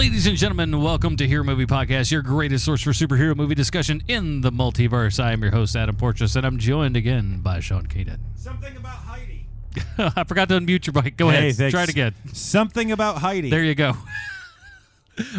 Ladies and gentlemen, welcome to Hero Movie Podcast, your greatest source for superhero movie discussion in the multiverse. I am your host, Adam Portrais, and I'm joined again by Sean Keenan. Something about Heidi. I forgot to unmute your mic. Go ahead. Thanks. Try it again. Something about Heidi. There you go.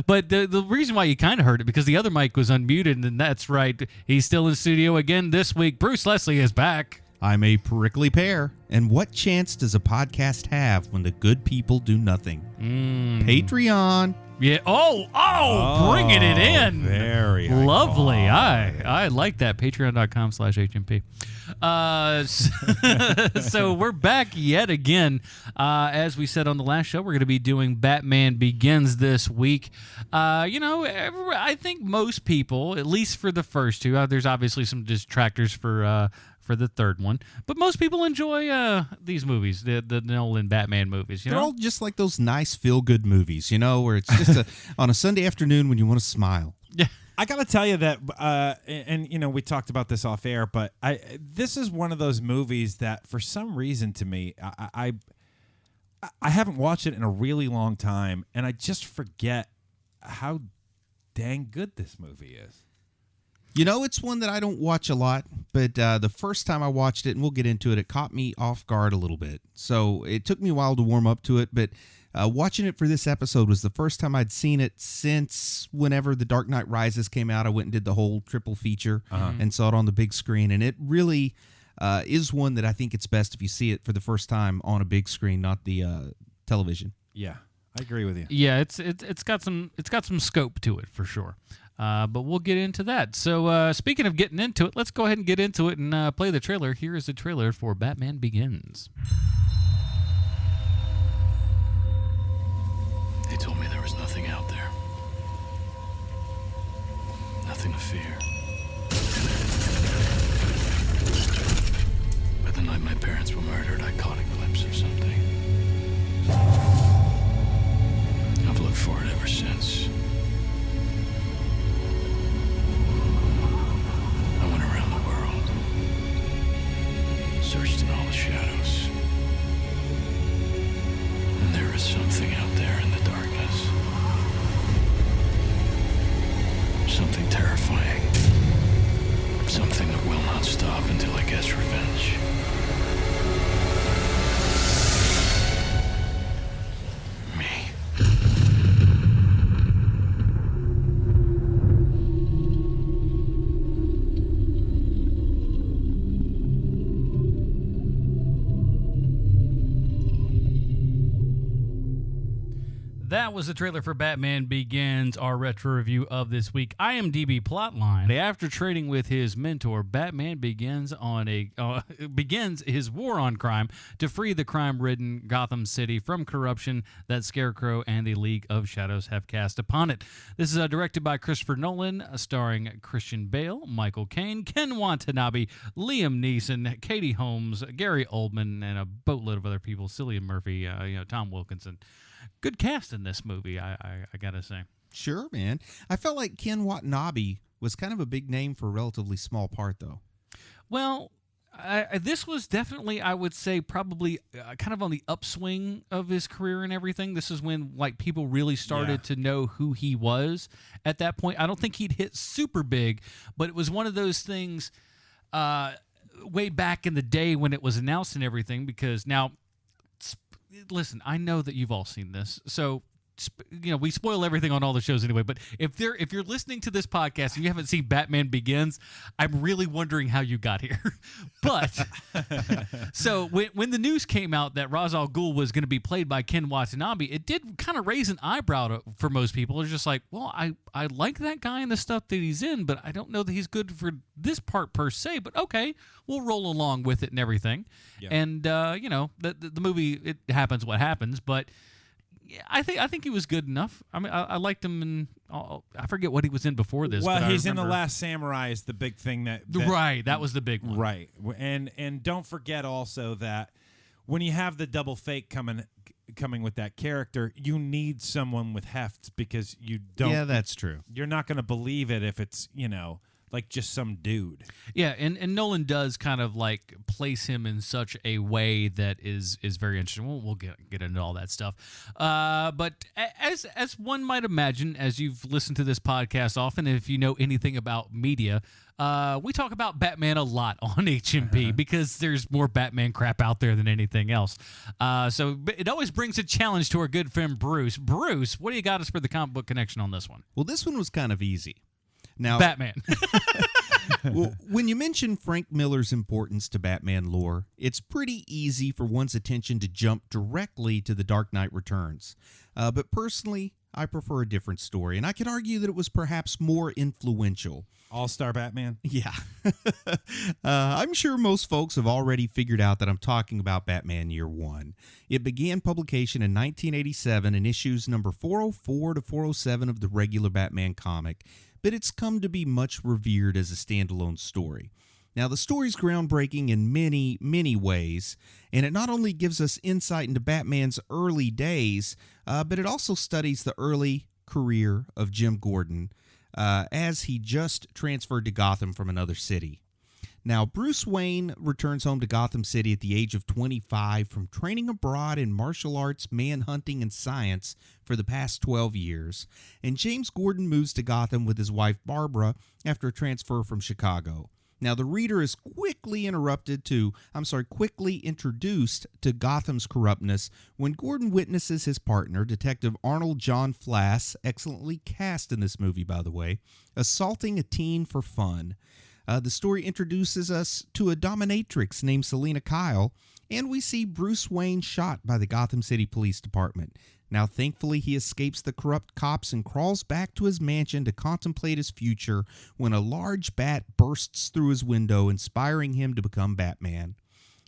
But the reason why you kind of heard it, because the other mic was unmuted, and that's right. He's still in the studio again this week. Bruce Leslie is back. I'm a prickly pear, and what chance does a podcast have when the good people do nothing? Patreon. Yeah. Oh, bringing it in. Very lovely. I like that. Patreon.com/HMP. So we're back yet again. As we said on the last show, we're going to be doing Batman Begins this week. I think most people, at least for the first two, there's obviously some detractors for the third one, but most people enjoy these movies, the Nolan Batman movies. They're all just like those nice feel-good movies, where it's just on a Sunday afternoon when you want to smile. Yeah. I got to tell you that, we talked about this off air, but this is one of those movies that, for some reason, to me, I haven't watched it in a really long time, and I just forget how dang good this movie is. It's one that I don't watch a lot, but the first time I watched it, and we'll get into it, it caught me off guard a little bit. So it took me a while to warm up to it, but watching it for this episode was the first time I'd seen it since whenever The Dark Knight Rises came out. I went and did the whole triple feature and saw it on the big screen, and it really is one that I think it's best if you see it for the first time on a big screen, not the television. Yeah, I agree with you. Yeah, it's got some scope to it for sure. But we'll get into that. So speaking of getting into it, let's go ahead and get into it and play the trailer. Here is the trailer for Batman Begins. They told me there was nothing out there. Nothing to fear. But the night my parents were murdered, I caught a glimpse of something. I've looked for it ever since. I went around the world, searched in all the shadows, and there is something out there in the darkness. Something terrifying. Something that will not stop until it gets revenge. Me. That was the trailer for Batman Begins, our retro review of this week. IMDb plotline. After trading with his mentor, Batman begins his war on crime to free the crime-ridden Gotham City from corruption that Scarecrow and the League of Shadows have cast upon it. This is directed by Christopher Nolan, starring Christian Bale, Michael Caine, Ken Watanabe, Liam Neeson, Katie Holmes, Gary Oldman, and a boatload of other people, Cillian Murphy, Tom Wilkinson. Good cast in this movie, I gotta say. Sure, man. I felt like Ken Watanabe was kind of a big name for a relatively small part, though. Well, this was definitely, I would say, probably kind of on the upswing of his career and everything. This is when people really started to know who he was at that point. I don't think he'd hit super big, but it was one of those things way back in the day when it was announced and everything, because now... Listen, I know that you've all seen this, so we spoil everything on all the shows anyway. But if you're listening to this podcast and you haven't seen Batman Begins, I'm really wondering how you got here. But so when the news came out that Ra's al Ghul was going to be played by Ken Watanabe, it did kind of raise an eyebrow for most people. It's just like, well, I like that guy and the stuff that he's in, but I don't know that he's good for this part per se. But okay, we'll roll along with it and everything. Yep. And the movie, it happens what happens, but. Yeah, I think he was good enough. I mean, I liked him in. I forget what he was in before this. Well, but he's in The Last Samurai is the big thing that right. That was the big one. Right, and don't forget also that when you have the double fake coming with that character, you need someone with heft because you don't. Yeah, that's true. You're not going to believe it if it's like just some dude. Yeah, and Nolan does kind of like place him in such a way that is very interesting. We'll get into all that stuff. But as one might imagine, as you've listened to this podcast often, if you know anything about media, we talk about Batman a lot on HMP because there's more Batman crap out there than anything else. So it always brings a challenge to our good friend Bruce. Bruce, what do you got us for the comic book connection on this one? Well, this one was kind of easy. Now, Batman. well, when you mention Frank Miller's importance to Batman lore, it's pretty easy for one's attention to jump directly to The Dark Knight Returns. But personally, I prefer a different story, and I could argue that it was perhaps more influential. All-Star Batman? Yeah. I'm sure most folks have already figured out that I'm talking about Batman Year One. It began publication in 1987 in issues number 404 to 407 of the regular Batman comic, but it's come to be much revered as a standalone story. Now, the story's groundbreaking in many, many ways, and it not only gives us insight into Batman's early days, but it also studies the early career of Jim Gordon as he just transferred to Gotham from another city. Now, Bruce Wayne returns home to Gotham City at the age of 25 from training abroad in martial arts, manhunting, and science for the past 12 years, and James Gordon moves to Gotham with his wife Barbara after a transfer from Chicago. Now, the reader is quickly introduced to Gotham's corruptness when Gordon witnesses his partner, Detective Arnold John Flass, excellently cast in this movie, by the way, assaulting a teen for fun. The story introduces us to a dominatrix named Selina Kyle, and we see Bruce Wayne shot by the Gotham City Police Department. Now, thankfully, he escapes the corrupt cops and crawls back to his mansion to contemplate his future when a large bat bursts through his window, inspiring him to become Batman.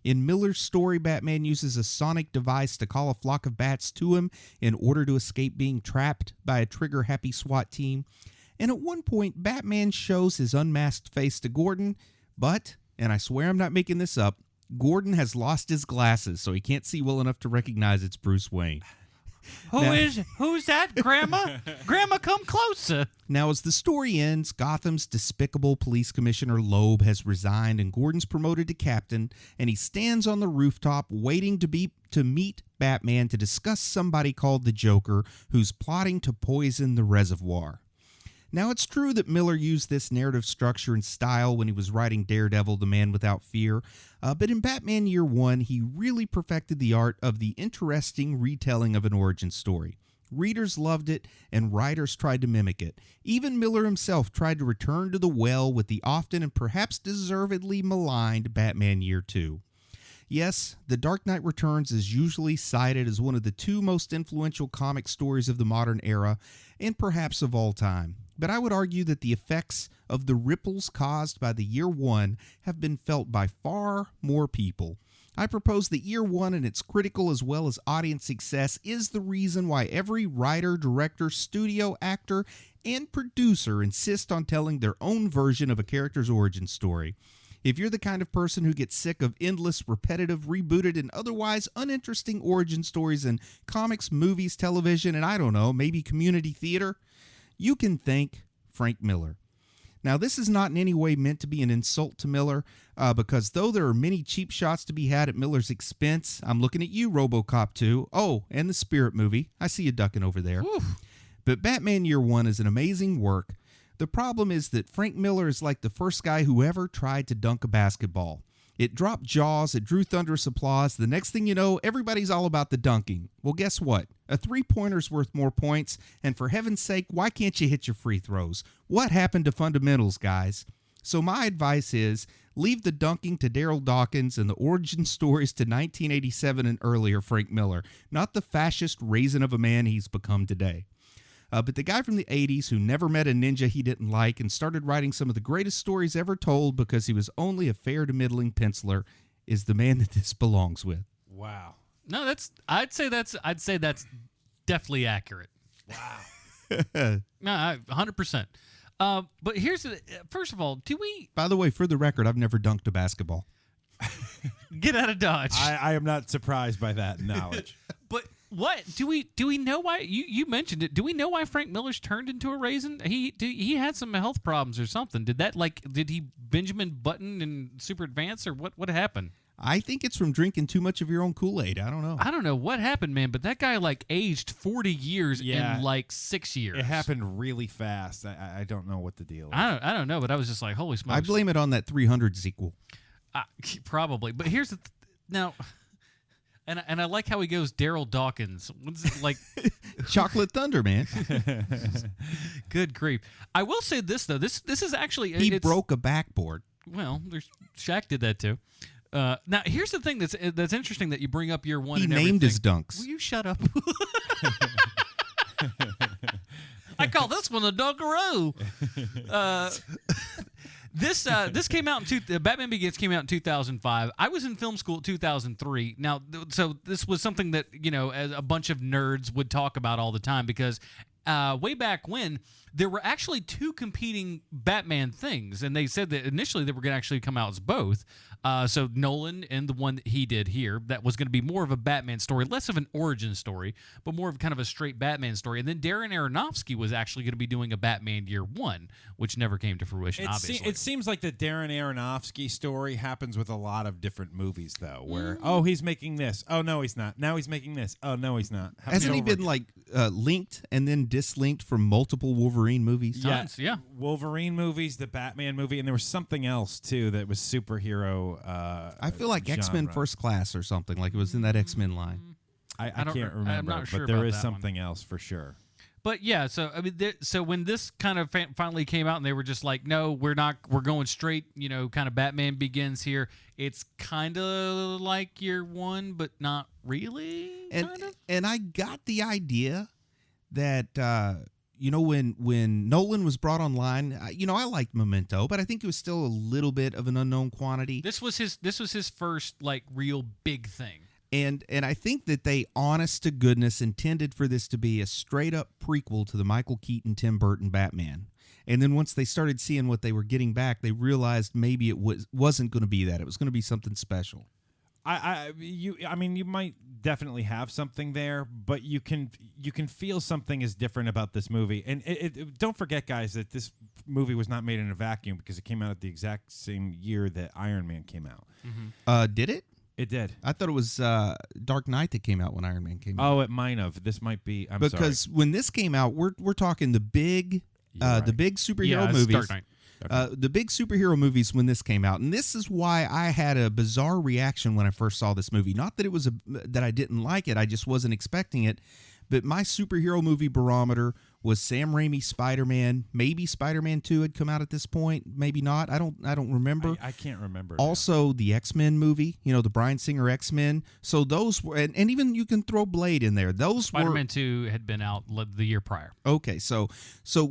In Miller's story, Batman uses a sonic device to call a flock of bats to him in order to escape being trapped by a trigger-happy SWAT team. And at one point, Batman shows his unmasked face to Gordon, but, and I swear I'm not making this up, Gordon has lost his glasses, so he can't see well enough to recognize it's Bruce Wayne. Who's that, Grandma? Grandma, come closer. Now, as the story ends, Gotham's despicable police commissioner Loeb has resigned and Gordon's promoted to captain, and he stands on the rooftop waiting to meet Batman to discuss somebody called the Joker who's plotting to poison the reservoir. Now, it's true that Miller used this narrative structure and style when he was writing Daredevil, The Man Without Fear, but in Batman Year One, he really perfected the art of the interesting retelling of an origin story. Readers loved it, and writers tried to mimic it. Even Miller himself tried to return to the well with the often and perhaps deservedly maligned Batman Year Two. Yes, The Dark Knight Returns is usually cited as one of the two most influential comic stories of the modern era, and perhaps of all time. But I would argue that the effects of the ripples caused by the Year One have been felt by far more people. I propose that Year One and its critical as well as audience success is the reason why every writer, director, studio, actor, and producer insist on telling their own version of a character's origin story. If you're the kind of person who gets sick of endless, repetitive, rebooted, and otherwise uninteresting origin stories in comics, movies, television, and I don't know, maybe community theater, you can thank Frank Miller. Now, this is not in any way meant to be an insult to Miller, because though there are many cheap shots to be had at Miller's expense, I'm looking at you, RoboCop 2. Oh, and the Spirit movie. I see you ducking over there. Oof. But Batman Year One is an amazing work. The problem is that Frank Miller is like the first guy who ever tried to dunk a basketball. It dropped jaws, it drew thunderous applause. The next thing you know, everybody's all about the dunking. Well, guess what? A three-pointer's worth more points, and for heaven's sake, why can't you hit your free throws? What happened to fundamentals, guys? So my advice is, leave the dunking to Daryl Dawkins and the origin stories to 1987 and earlier Frank Miller, not the fascist raisin of a man he's become today. But the guy from the 80s who never met a ninja he didn't like and started writing some of the greatest stories ever told because he was only a fair to middling penciler is the man that this belongs with. Wow. No, I'd say that's definitely accurate. Wow. No, 100%. But first of all, do we By the way, for the record, I've never dunked a basketball. get out of Dodge? I am not surprised by that knowledge. But What do we know why you mentioned it? Do we know why Frank Miller's turned into a raisin? He had some health problems or something. Did he Benjamin Button in Super Advance or what happened? I think it's from drinking too much of your own Kool-Aid. I don't know. I don't know what happened, man, but that guy aged 40 years in 6 years. It happened really fast. I don't know what the deal is. I don't know, but I was just like, holy smokes. I blame it on that 300 sequel. Probably, but here's the now. And I like how he goes Daryl Dawkins. Chocolate Thunder, man. Good grief. I will say this, though. This is actually... He broke a backboard. Well, Shaq did that, too. Now, here's the thing that's interesting that you bring up year one. He named his dunks. Will you shut up? I call this one a Dunkaroo. This came out Batman Begins came out in 2005. I was in film school in 2003. Now, so this was something that as a bunch of nerds would talk about all the time because way back when there were actually two competing Batman things, and they said that initially they were going to actually come out as both. So Nolan and the one that he did here, that was going to be more of a Batman story, less of an origin story, but more of kind of a straight Batman story. And then Darren Aronofsky was actually going to be doing a Batman Year One, which never came to fruition, obviously. It seems like the Darren Aronofsky story happens with a lot of different movies, though, where, he's making this. Oh, no, he's not. Now he's making this. Oh, no, he's not. Hasn't he been, linked and then dislinked from multiple Wolverine movies? Yes, yeah. Wolverine movies, the Batman movie, and there was something else, too, that was superhero I feel like genre. X-Men First Class or something, like it was in that X-Men line. I can't remember, I'm not sure but there about is that something else for sure. But yeah, so I mean, so when this kind of finally came out, and they were just like, "No, we're not. We're going straight. Kind of Batman Begins here. It's kind of like Year One, but not really." And I got the idea that when Nolan was brought online, I liked Memento, but I think it was still a little bit of an unknown quantity. This was his first real big thing. And I think that they, honest to goodness, intended for this to be a straight-up prequel to the Michael Keaton, Tim Burton Batman. And then once they started seeing what they were getting back, they realized maybe it wasn't going to be that. It was going to be something special. You might definitely have something there, but you can feel something is different about this movie. And don't forget, guys, that this movie was not made in a vacuum because it came out at the exact same year that Iron Man came out. Mm-hmm. Did it? It did. I thought it was Dark Knight that came out when Iron Man came out. Oh, it might have. This might be. Because when this came out, we're talking the big superhero movies. Dark Knight. The big superhero movies when this came out, and this is why I had a bizarre reaction when I first saw this movie. Not that it was that I didn't like it, I just wasn't expecting it. But my superhero movie barometer was Sam Raimi's Spider-Man. Maybe Spider-Man 2 had come out at this point, maybe not. I don't remember. I can't remember. Also, the X-Men movie, the Bryan Singer X-Men. So those were, and even you can throw Blade in there. Those Spider-Man 2 had been out the year prior. Okay, so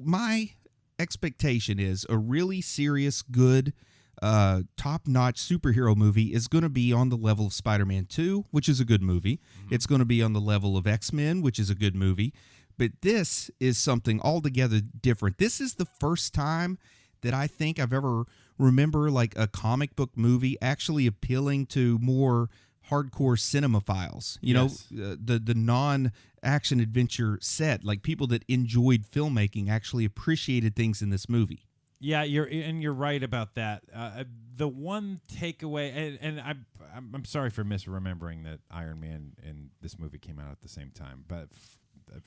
my expectation is a really serious, good, top-notch superhero movie is going to be on the level of Spider-Man 2, which is a good movie. Mm-hmm. It's going to be on the level of X-Men, which is a good movie. But this is something altogether different. This is the first time that I think I've ever remember a comic book movie actually appealing to more hardcore cinemaphiles. The non-action adventure set, people that enjoyed filmmaking actually appreciated things in this movie. Yeah, you're right about that. The one takeaway, and I'm sorry for misremembering that Iron Man and this movie came out at the same time, but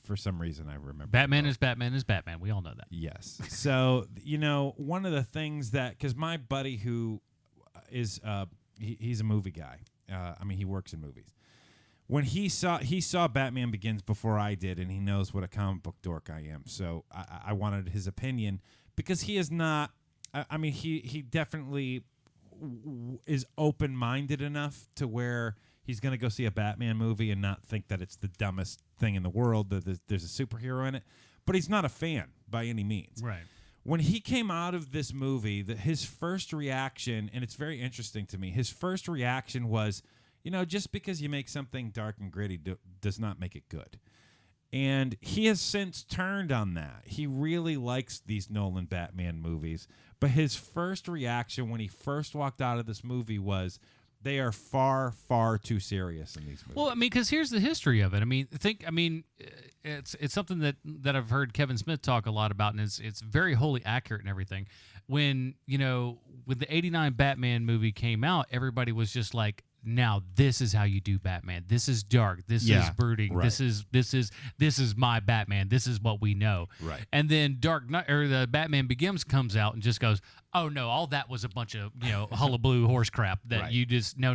for some reason I remember. Batman is Batman is Batman. We all know that. Yes. So one of the things that, because my buddy who is he's a movie guy. He works in movies. When he saw Batman Begins before I did, and he knows what a comic book dork I am. So I wanted his opinion. Because he is not, he definitely is open-minded enough to where he's going to go see a Batman movie and not think that it's the dumbest thing in the world, that there's a superhero in it. But he's not a fan by any means. Right. When he came out of this movie, his first reaction, and it's very interesting to me, his first reaction was, just because you make something dark and gritty does not make it good. And he has since turned on that. He really likes these Nolan Batman movies. But his first reaction when he first walked out of this movie was, They are far, far too serious in these movies. Well, I mean, because here's the history of it. I mean, it's something that I've heard Kevin Smith talk a lot about, and it's very wholly accurate and everything. When when the '89 Batman movie came out, everybody was just like, now this is how you do Batman. This is dark. This is brooding. Right. This is my Batman. This is what we know. Right. And then Dark Knight or the Batman Begins comes out and just goes, oh no, all that was a bunch of hullabaloo horse crap that you just no.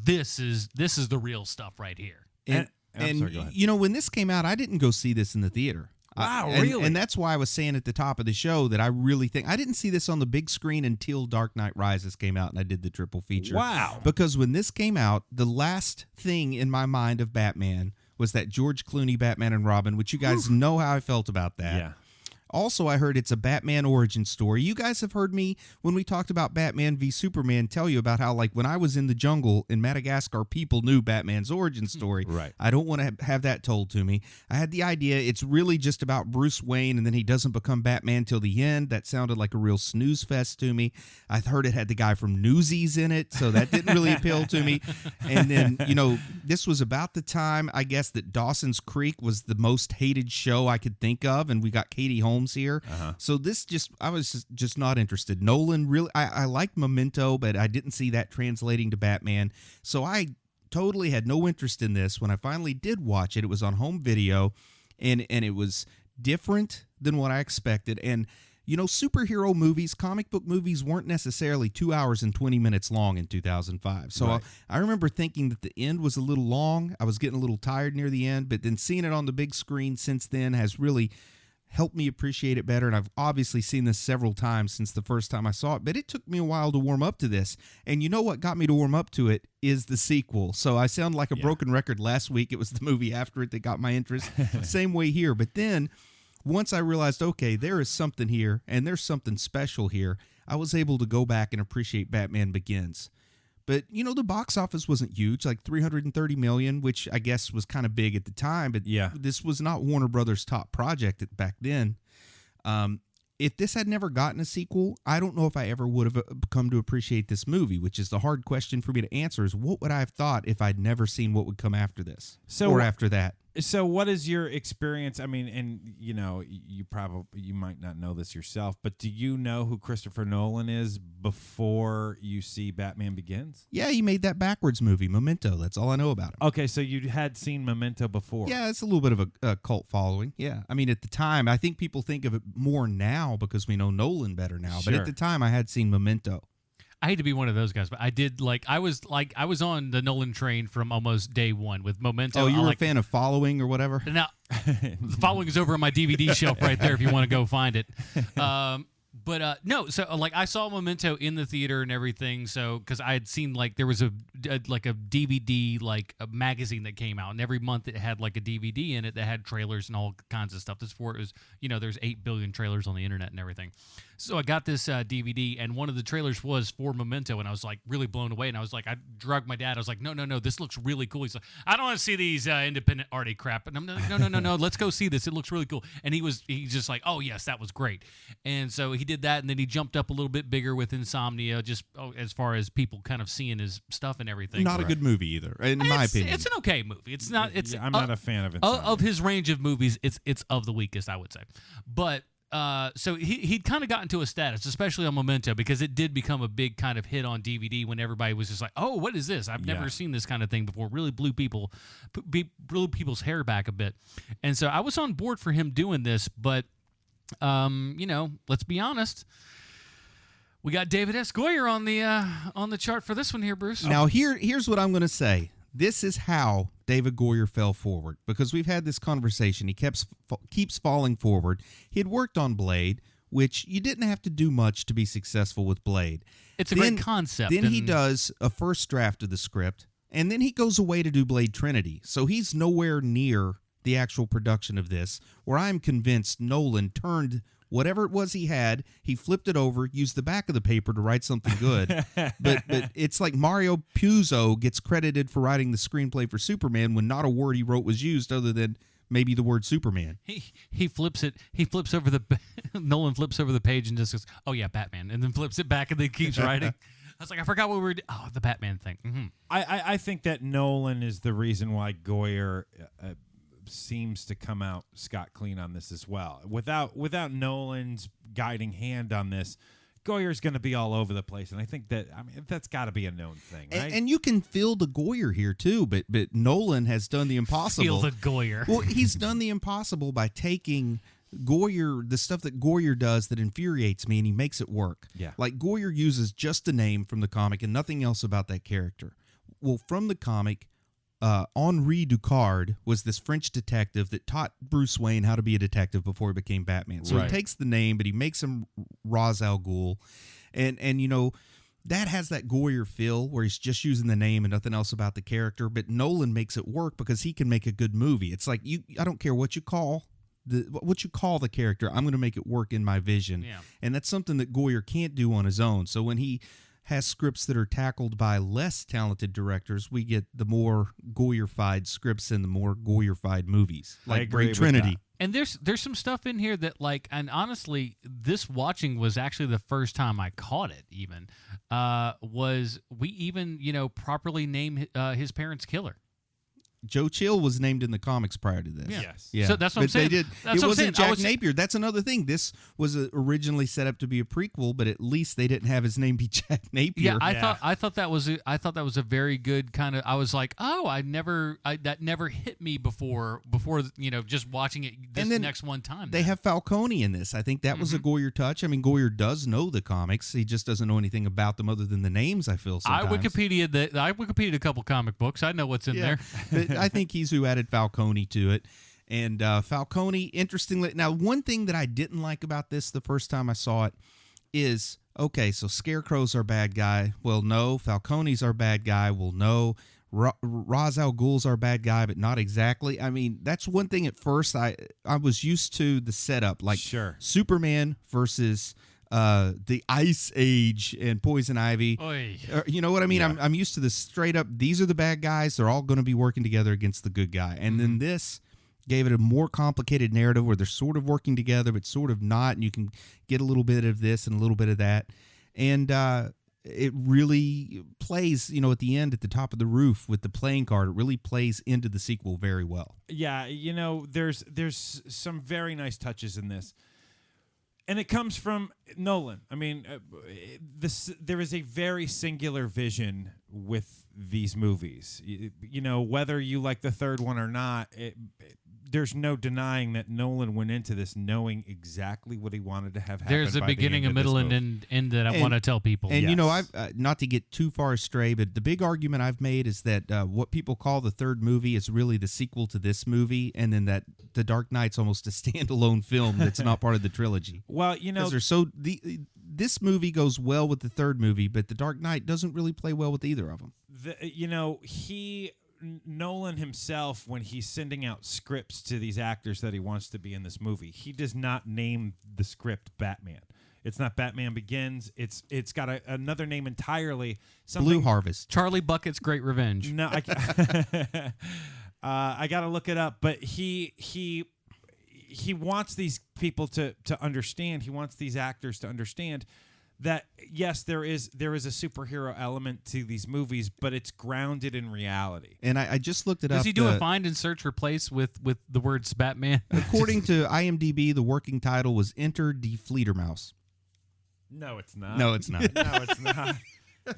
This is the real stuff right here. And sorry, go ahead. when this came out, I didn't go see this in the theater. Wow, and, really? And that's why I was saying at the top of the show that I really think I didn't see this on the big screen until Dark Knight Rises came out and I did the triple feature. Wow. Because when this came out, the last thing in my mind of Batman was that George Clooney Batman and Robin, which you guys know how I felt about that. Yeah. Also, I heard it's a Batman origin story. You guys have heard me, when we talked about Batman v Superman, tell you about how, like, when I was in the jungle in Madagascar, people knew Batman's origin story. Right. I don't want to have that told to me. I had the idea it's really just about Bruce Wayne, and then he doesn't become Batman till the end. That sounded like a real snooze fest to me. I heard it had the guy from Newsies in it, so that didn't really appeal to me. And then, this was about the time, I guess, that Dawson's Creek was the most hated show I could think of, and we got Katie Holmes here. So this I was just not interested. Nolan, really, I liked Memento, but I didn't see that translating to Batman. So I totally had no interest in this. When I finally did watch it, it was on home video, and it was different than what I expected. And superhero movies, comic book movies weren't necessarily 2 hours and 20 minutes long in 2005. So Right. I remember thinking that the end was a little long. I was getting a little tired near the end, but then seeing it on the big screen since then has really helped me appreciate it better. And I've obviously seen this several times since the first time I saw it, but it took me a while to warm up to this. And you know what got me to warm up to it is the sequel. So I sound like a broken record. Last week it was the movie after it that got my interest. Same way here. But then once I realized, okay, there is something here and there's something special here, I was able to go back and appreciate Batman Begins. But, the box office wasn't huge, like $330 million, which I guess was kind of big at the time. But this was not Warner Brothers' top project back then. If this had never gotten a sequel, I don't know if I ever would have come to appreciate this movie, which is the hard question for me to answer is what would I have thought if I'd never seen what would come after this or after that? So what is your experience? I mean, and you might not know this yourself, but do you know who Christopher Nolan is before you see Batman Begins? Yeah, he made that backwards movie, Memento. That's all I know about him. Okay, so you had seen Memento before. Yeah, it's a little bit of a cult following. Yeah, I mean, at the time, I think people think of it more now because we know Nolan better now. Sure. But at the time, I had seen Memento. I hate to be one of those guys, but I was on the Nolan train from almost day one with Memento. Oh, you were a fan of Following or whatever? Now, the Following is over on my DVD shelf right there if you want to go find it. But no, so I saw Memento in the theater and everything. So because I had seen there was a DVD a magazine that came out, and every month it had a DVD in it that had trailers and all kinds of stuff. This for it was there's 8 billion trailers on the internet and everything. So I got this DVD, and one of the trailers was for Memento, and I was really blown away. And I was I drugged my dad. I was like, no, this looks really cool. He's like, I don't want to see these independent arty crap. And I'm like, no, let's go see this. It looks really cool. And he's just like, oh yes, that was great. And so he did that, and then he jumped up a little bit bigger with Insomnia, just as far as people kind of seeing his stuff and everything. Not a good movie either, in my opinion. It's an okay movie. It's not. It's I'm not a fan of Insomnia. Of his range of movies. It's of the weakest, I would say. But so he'd kind of gotten to a status, especially on Memento, because it did become a big kind of hit on DVD when everybody was just like, "Oh, what is this? I've never seen this kind of thing before." Really blew people's hair back a bit, and so I was on board for him doing this. But let's be honest. We got David S. Goyer on the chart for this one here, Bruce. Now here's what I'm going to say. This is how David Goyer fell forward, because we've had this conversation. He keeps falling forward. He had worked on Blade, which you didn't have to do much to be successful with Blade. It's a great concept. Then he does a first draft of the script, and then he goes away to do Blade Trinity. So he's nowhere near the actual production of this, where I'm convinced Nolan turned whatever it was he flipped it over, used the back of the paper to write something good. but it's like Mario Puzo gets credited for writing the screenplay for Superman when not a word he wrote was used other than maybe the word Superman. He flips it. He flips over Nolan flips over the page and just goes, "Oh yeah, Batman," and then flips it back and then keeps writing. was like, I forgot what we were. The Batman thing. Mm-hmm. I think that Nolan is the reason why Goyer seems to come out scot clean on this as well. Without Nolan's guiding hand on this, Goyer's going to be all over the place, and I think that's got to be a known thing, right? And you can feel the Goyer here too, but Nolan has done the impossible. Feel the Goyer. Well, he's done the impossible by taking Goyer, the stuff that Goyer does that infuriates me, and he makes it work. Yeah. Like Goyer uses just a name from the comic and nothing else about that character. Well, from the comic, Henri Ducard was this French detective that taught Bruce Wayne how to be a detective before he became Batman. So Right. he takes the name, but he makes him Ra's al Ghul. And you know, that has that Goyer feel where he's just using the name and nothing else about the character. But Nolan makes it work because he can make a good movie. It's like, I don't care what you call the character, I'm going to make it work in my vision. Yeah. And that's something that Goyer can't do on his own. So when he has scripts that are tackled by less talented directors, we get the more Goyer-fied scripts and the more Goyer-fied movies, like agree Great with Trinity. And there's some stuff in here that, like, and honestly, this watching was actually the first time I caught it. Even was we even properly name his parents' killer. Joe Chill was named in the comics prior to this. Yeah. Yes. Yeah. So that's what I'm But saying. They did. That's It what I'm wasn't saying. Jack Napier. That's another thing. This was originally set up to be a prequel, but at least they didn't have his name be Jack Napier. Yeah, I thought that was a very good kind of. I was like, oh, that never hit me before just watching it this And then next one time. They have Falcone in this. I think that was a Goyer touch. I mean, Goyer does know the comics. He just doesn't know anything about them other than the names, I feel sometimes. I Wikipedia'd a couple comic books. I know what's in there. But I think he's who added Falcone to it. And Falcone, interestingly, now one thing that I didn't like about this the first time I saw it is, okay, so Scarecrow's our bad guy. Well, no. Falcone's our bad guy. Well, no. Ra's al Ghul's our bad guy, but not exactly. I mean, that's one thing at first I was used to the setup, like Sure. Superman versus the Ice Age and Poison Ivy. Oy. You know what I mean? Yeah. I'm used to this straight up. These are the bad guys. They're all going to be working together against the good guy. And then this gave it a more complicated narrative where they're sort of working together, but sort of not. And you can get a little bit of this and a little bit of that. And it really plays, at the end, at the top of the roof with the playing card. It really plays into the sequel very well. Yeah, there's some very nice touches in this. And it comes from Nolan. I mean, there is a very singular vision with these movies. Whether you like the third one or not, there's no denying that Nolan went into this knowing exactly what he wanted to have happen. There's a by the beginning, a end of this middle, movie. and end that I want to tell people. And Yes. I've not to get too far astray, but the big argument I've made is that what people call the third movie is really the sequel to this movie, and then that The Dark Knight's almost a standalone film that's not part of the trilogy. Well, Because this movie goes well with the third movie, but The Dark Knight doesn't really play well with either of them. Nolan himself, when he's sending out scripts to these actors that he wants to be in this movie, he does not name the script Batman. It's not Batman Begins. It's got another name entirely. Blue Harvest. Charlie Bucket's Great Revenge. No, I got to look it up. But he wants these people to understand. He wants these actors to understand that yes, there is a superhero element to these movies, but it's grounded in reality. And I just looked it up. Does he do a find and search replace with the words Batman? According to IMDb, the working title was Enter the Fledermaus. No, it's not. No, it's not. No, it's not.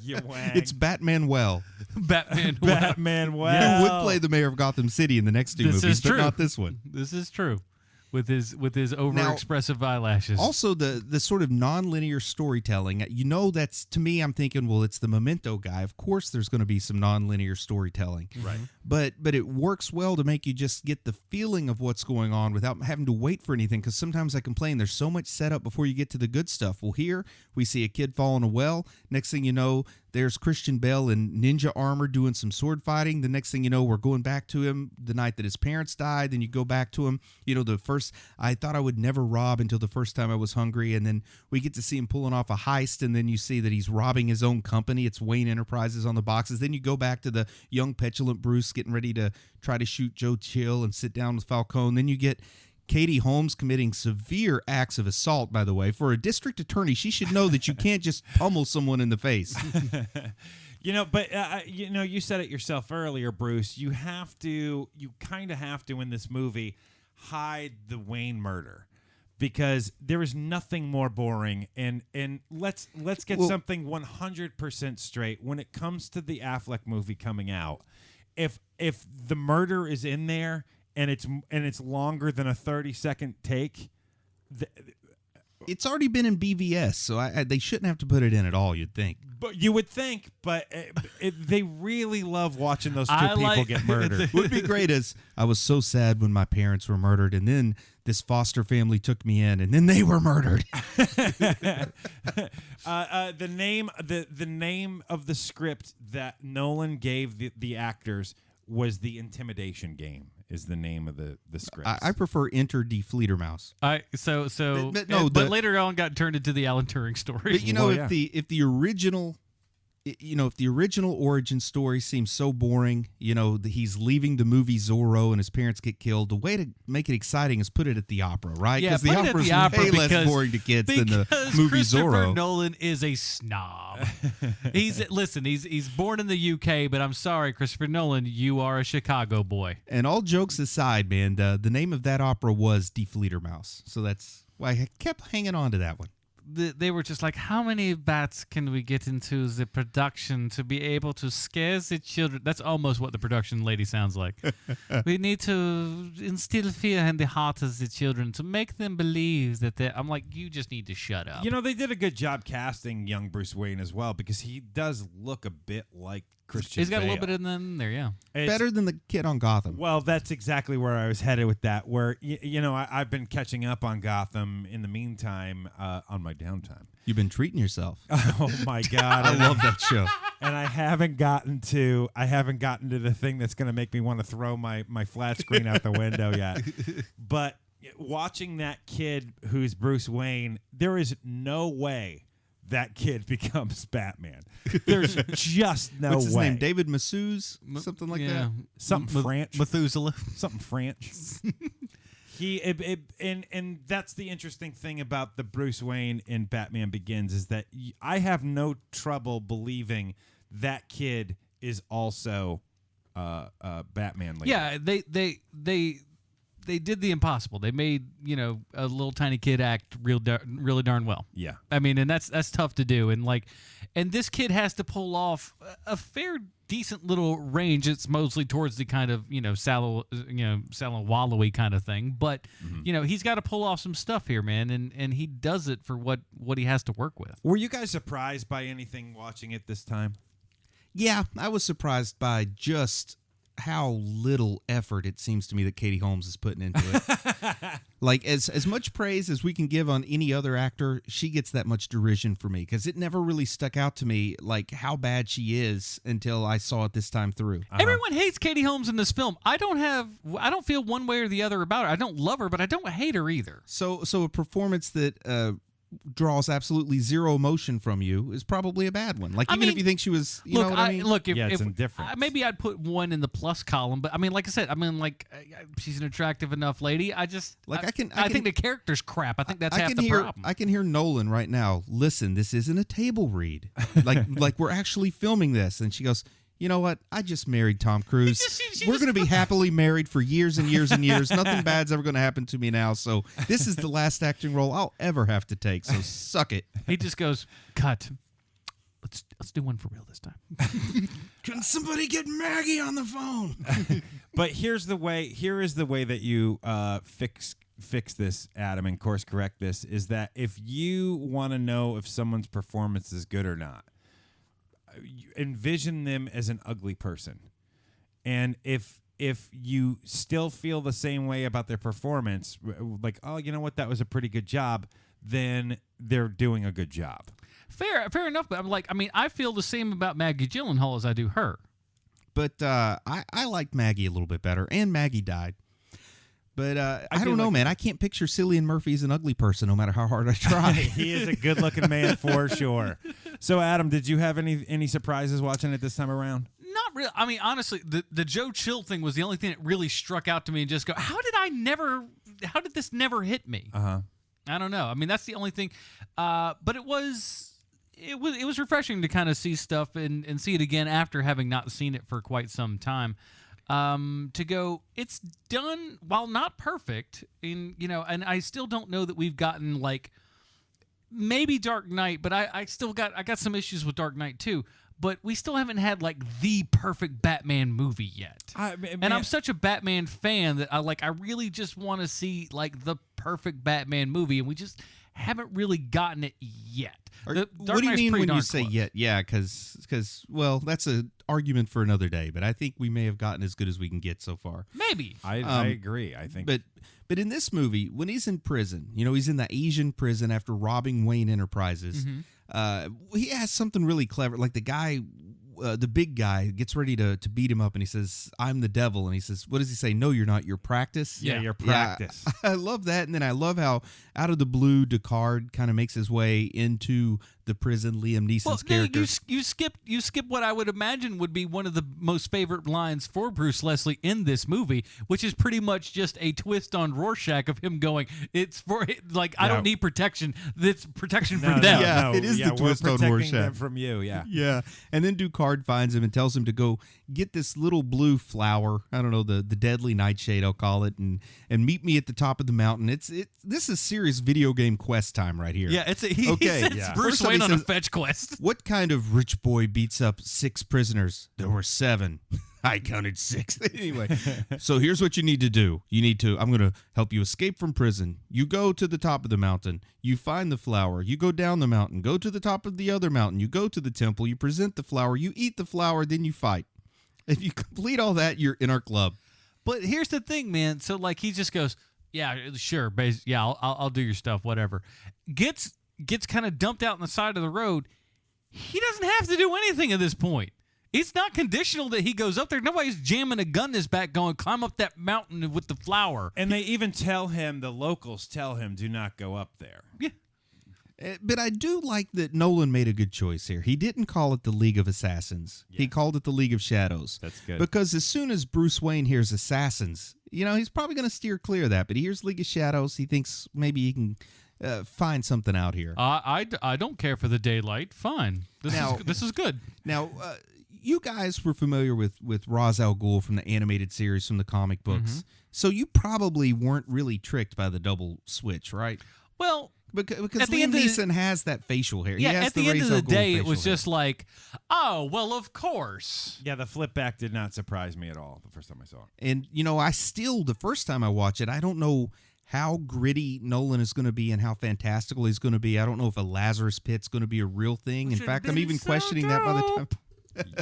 You wang. It's Batman Well. Batman. Batman. Who Well, would play the mayor of Gotham City in the next two This movies, is but true. not this one. This is true. With his overexpressive eyelashes. Also, the sort of non-linear storytelling, that's, to me, I'm thinking, well, it's the Memento guy. Of course there's going to be some non-linear storytelling. Right. But it works well to make you just get the feeling of what's going on without having to wait for anything, because sometimes I complain there's so much setup before you get to the good stuff. Well, here we see a kid fall in a well. Next thing you know, there's Christian Bale in ninja armor doing some sword fighting. The next thing you know, we're going back to him the night that his parents died. Then you go back to him. I thought I would never rob until the first time I was hungry. And then we get to see him pulling off a heist. And then you see that he's robbing his own company. It's Wayne Enterprises on the boxes. Then you go back to the young petulant Bruce getting ready to try to shoot Joe Chill and sit down with Falcone. Then you get Katie Holmes committing severe acts of assault, by the way. For a district attorney, she should know that you can't just pummel someone in the face. But you said it yourself earlier, Bruce. You kind of have to in this movie hide the Wayne murder, because there is nothing more boring. And let's get something 100% straight when it comes to the Affleck movie coming out. If the murder is in there and it's longer than a 30-second take, it's already been in BVS, so they shouldn't have to put it in at all, you'd think. But you would think, but they really love watching those two people get murdered. Would be great as I was so sad when my parents were murdered, and then this foster family took me in, and then they were murdered. The name of the script that Nolan gave the actors was The Intimidation Game. Is the name of the script. I prefer Enter Die Fledermaus. But later on got turned into the Alan Turing story. But if the original origin story seems so boring, he's leaving the movie Zorro and his parents get killed. The way to make it exciting is put it at the opera, right? Yeah, the opera's way less boring to kids than the movie Zorro. Nolan is a snob. He's born in the UK, but I'm sorry, Christopher Nolan, you are a Chicago boy. And all jokes aside, man, the name of that opera was Die Fledermaus, so that's why I kept hanging on to that one. They were just like, how many bats can we get into the production to be able to scare the children? That's almost what the production lady sounds like. We need to instill fear in the heart of the children to make them believe that they're... I'm like, you just need to shut up. They did a good job casting young Bruce Wayne as well, because he does look a bit like Christian He's got Bale. a little bit in there, yeah. Better than the kid on Gotham. Well, that's exactly where I was headed with that, where, I've been catching up on Gotham in the meantime on my downtime. You've been treating yourself. Oh, my God. I love that show. And I haven't gotten to the thing that's going to make me want to throw my flat screen out the window yet. But watching that kid who's Bruce Wayne, there is no way that kid becomes Batman. There's just no way. What's his name? David Massouz? Something like that? Something French. Methuselah. Something French. And that's the interesting thing about the Bruce Wayne in Batman Begins, is that I have no trouble believing that kid is also Batman later. Yeah, they did the impossible. They made, a little tiny kid act really darn well. Yeah. I mean, and that's tough to do. And this kid has to pull off a decent little range. It's mostly towards the kind of, sallow wallowy kind of thing. But, he's got to pull off some stuff here, man. And he does it for what he has to work with. Were you guys surprised by anything watching it this time? Yeah, I was surprised by just how little effort it seems to me that Katie Holmes is putting into it. Like, as much praise as we can give on any other actor, she gets that much derision for me, because it never really stuck out to me like how bad she is until I saw it this time through. Everyone hates Katie Holmes in this film. I don't feel one way or the other about her. I don't love her, but I don't hate her either. So a performance that draws absolutely zero emotion from you is probably a bad one. Like, even if you think she was, you know what I mean? Look, it's indifference. Maybe I'd put one in the plus column, but I mean, like I said, she's an attractive enough lady. I think the character's crap. I think that's half the problem. I can hear Nolan right now. Listen, this isn't a table read. like we're actually filming this, and she goes, you know what? I just married Tom Cruise. We're going to be happily married for years and years and years. Nothing bad's ever going to happen to me now. So this is the last acting role I'll ever have to take. So suck it. He just goes, cut. Let's do one for real this time. Can somebody get Maggie on the phone? But here is the way that you fix this, Adam, and course correct this, is that if you want to know if someone's performance is good or not, envision them as an ugly person. And if you still feel the same way about their performance, like, oh, you know what, that was a pretty good job, then they're doing a good job. Fair enough, but I feel the same about Maggie Gyllenhaal as I do her. But I liked Maggie a little bit better, and Maggie died. But I don't know, man. I can't picture Cillian Murphy as an ugly person, no matter how hard I try. He is a good-looking man for sure. So, Adam, did you have any surprises watching it this time around? Not really. I mean, honestly, the Joe Chill thing was the only thing that really struck out to me and just go, how did I never did this never hit me? I don't know. I mean, that's the only thing. But it was refreshing to kind of see stuff and see it again after having not seen it for quite some time. To go, it's done while not perfect, and I still don't know that we've gotten like maybe Dark Knight, but I got some issues with Dark Knight too. But we still haven't had like the perfect Batman movie yet. And I'm such a Batman fan that I really just want to see like the perfect Batman movie, and we just haven't really gotten it yet. What do you mean when you say yet? Yeah, because well, that's an argument for another day. But I think we may have gotten as good as we can get so far. Maybe. I agree. I think, but in this movie, when he's in prison, he's in the Asian prison after robbing Wayne Enterprises. He has something really clever. Like the guy, the big guy, gets ready to beat him up, and he says, "I'm the devil." And he says, "What does he say? No, you're not. You're practice." Yeah, your practice. Yeah, I love that. And then I love how out of the blue, Descartes kind of makes his way into the prison. Liam Neeson's character. You skip what I would imagine would be one of the most favorite lines for Bruce Leslie in this movie, which is pretty much just a twist on Rorschach of him going, "It's for like I don't need protection. It's protection for them." Yeah, it is the twist on Rorschach. Them from you. Yeah, yeah. And then Descartes finds him and tells him to go get this little blue flower. I don't know, the deadly nightshade, I'll call it, and meet me at the top of the mountain. This is serious video game quest time right here. Yeah, he sends Bruce Wayne on a fetch quest. What kind of rich boy beats up 6 prisoners? There were 7. I counted 6. Anyway, so here's what you need to do. I'm going to help you escape from prison. You go to the top of the mountain. You find the flower. You go down the mountain. Go to the top of the other mountain. You go to the temple. You present the flower. You eat the flower. Then you fight. If you complete all that, you're in our club. But here's the thing, man. So like he just goes, yeah, sure, yeah, I'll do your stuff, whatever. Gets kind of dumped out on the side of the road. He doesn't have to do anything at this point. It's not conditional that he goes up there. Nobody's jamming a gun in his back going, climb up that mountain with the flower. And they even tell him, the locals tell him, do not go up there. Yeah. But I do like that Nolan made a good choice here. He didn't call it the League of Assassins. Yeah. He called it the League of Shadows. That's good. Because as soon as Bruce Wayne hears assassins, he's probably going to steer clear of that. But he hears League of Shadows. He thinks maybe he can find something out here. I don't care for the daylight. Fine. This is good. Now, you guys were familiar with Ra's al Ghul from the animated series from the comic books. So you probably weren't really tricked by the double switch, right? Well, because Liam Neeson has that facial hair. Yeah, at the end of the day, it was just like, oh, well, of course. Yeah, the flip back did not surprise me at all the first time I saw it. And, the first time I watched it, I don't know how gritty Nolan is going to be and how fantastical he's going to be. I don't know if a Lazarus pit's going to be a real thing. In fact, I'm even questioning that by the time.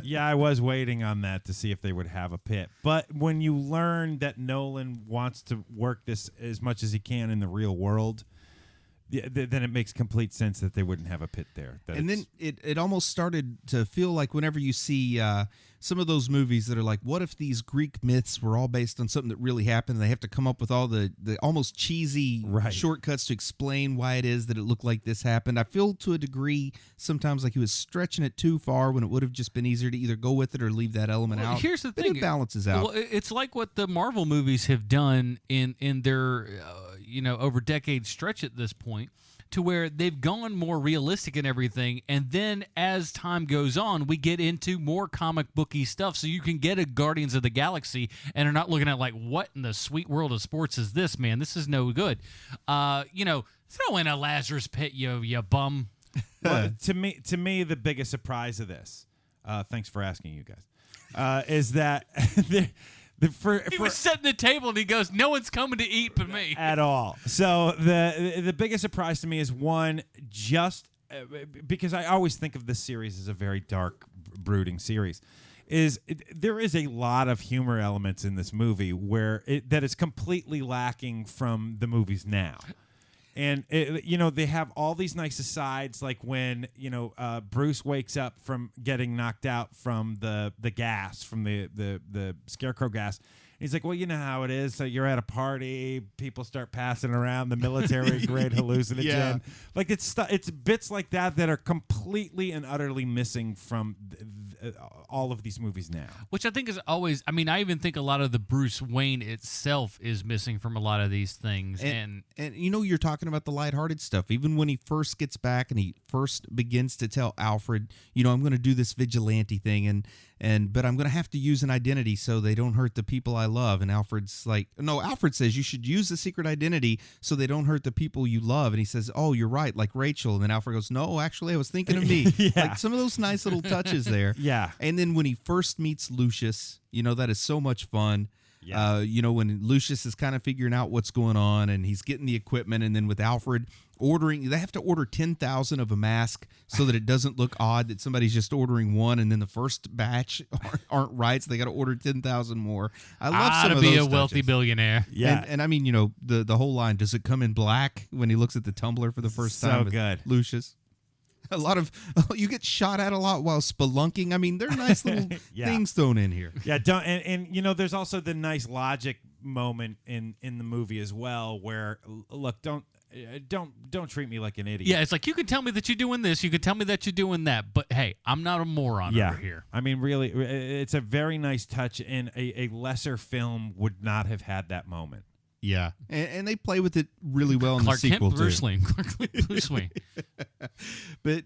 Yeah, I was waiting on that to see if they would have a pit. But when you learn that Nolan wants to work this as much as he can in the real world, then it makes complete sense that they wouldn't have a pit there. And then it almost started to feel like whenever you see some of those movies that are like, what if these Greek myths were all based on something that really happened? And they have to come up with all the almost cheesy shortcuts to explain why it is that it looked like this happened. I feel to a degree sometimes like he was stretching it too far when it would have just been easier to either go with it or leave that element out. Here's the thing. It balances out. Well, it's like what the Marvel movies have done in their over decades stretch at this point, to where they've gone more realistic and everything, and then as time goes on, we get into more comic booky stuff, so you can get a Guardians of the Galaxy and are not looking at like, what in the sweet world of sports is this, man? This is no good. Throw in a Lazarus pit, you bum. Well, to me, the biggest surprise of this, thanks for asking, you guys, is that he was setting the table and he goes, no one's coming to eat but me. At all. So the biggest surprise to me is one, just because I always think of this series as a very dark, brooding series, there is a lot of humor elements in this movie that is completely lacking from the movies now. And they have all these nice asides, like when Bruce wakes up from getting knocked out from the gas, from the scarecrow gas, He's like, well, you know how it is. So you're at a party, people start passing around the military grade hallucinogen. Yeah. Like it's bits like that are completely and utterly missing from all of these movies now. Which I think is always, I mean, I even think a lot of the Bruce Wayne itself is missing from a lot of these things. And you know, you're talking about the lighthearted stuff. Even when he first gets back and he first begins to tell Alfred, you know, I'm going to do this vigilante thing, but I'm going to have to use an identity so they don't hurt the people I love. And Alfred's like, no, Alfred says you should use the secret identity so they don't hurt the people you love. And he says, oh, you're right, like Rachel. And then Alfred goes, no, actually, I was thinking of me. Yeah. Like some of those nice little touches there. Yeah. And then when he first meets Lucius, you know, that is so much fun. Yeah. You know, when Lucius is kind of figuring out what's going on and he's getting the equipment, and then with Alfred ordering, they have to order 10,000 of a mask so that it doesn't look odd that somebody's just ordering one, and then the first batch aren't right, so they got to order 10,000 more. I love some of those to be a touches. wealthy billionaire. Yeah. And I mean, you know, the whole line, does it come in black when he looks at the tumbler for the first So time? with good. Lucius. A lot of you get shot at a lot while spelunking. I mean, they're nice little Yeah. things thrown in here. Yeah, and you know, there's also the nice logic moment in the movie as well, where look, don't treat me like an idiot. Yeah, it's like, you can tell me that you're doing this, you can tell me that you're doing that, but hey, I'm not a moron over here. I mean, really, it's a very nice touch, and a lesser film would not have had that moment. Yeah, and they play with it really well in Clark the sequel Kent, too. Bruce Wayne. Clark Kent, Bruce Wayne. But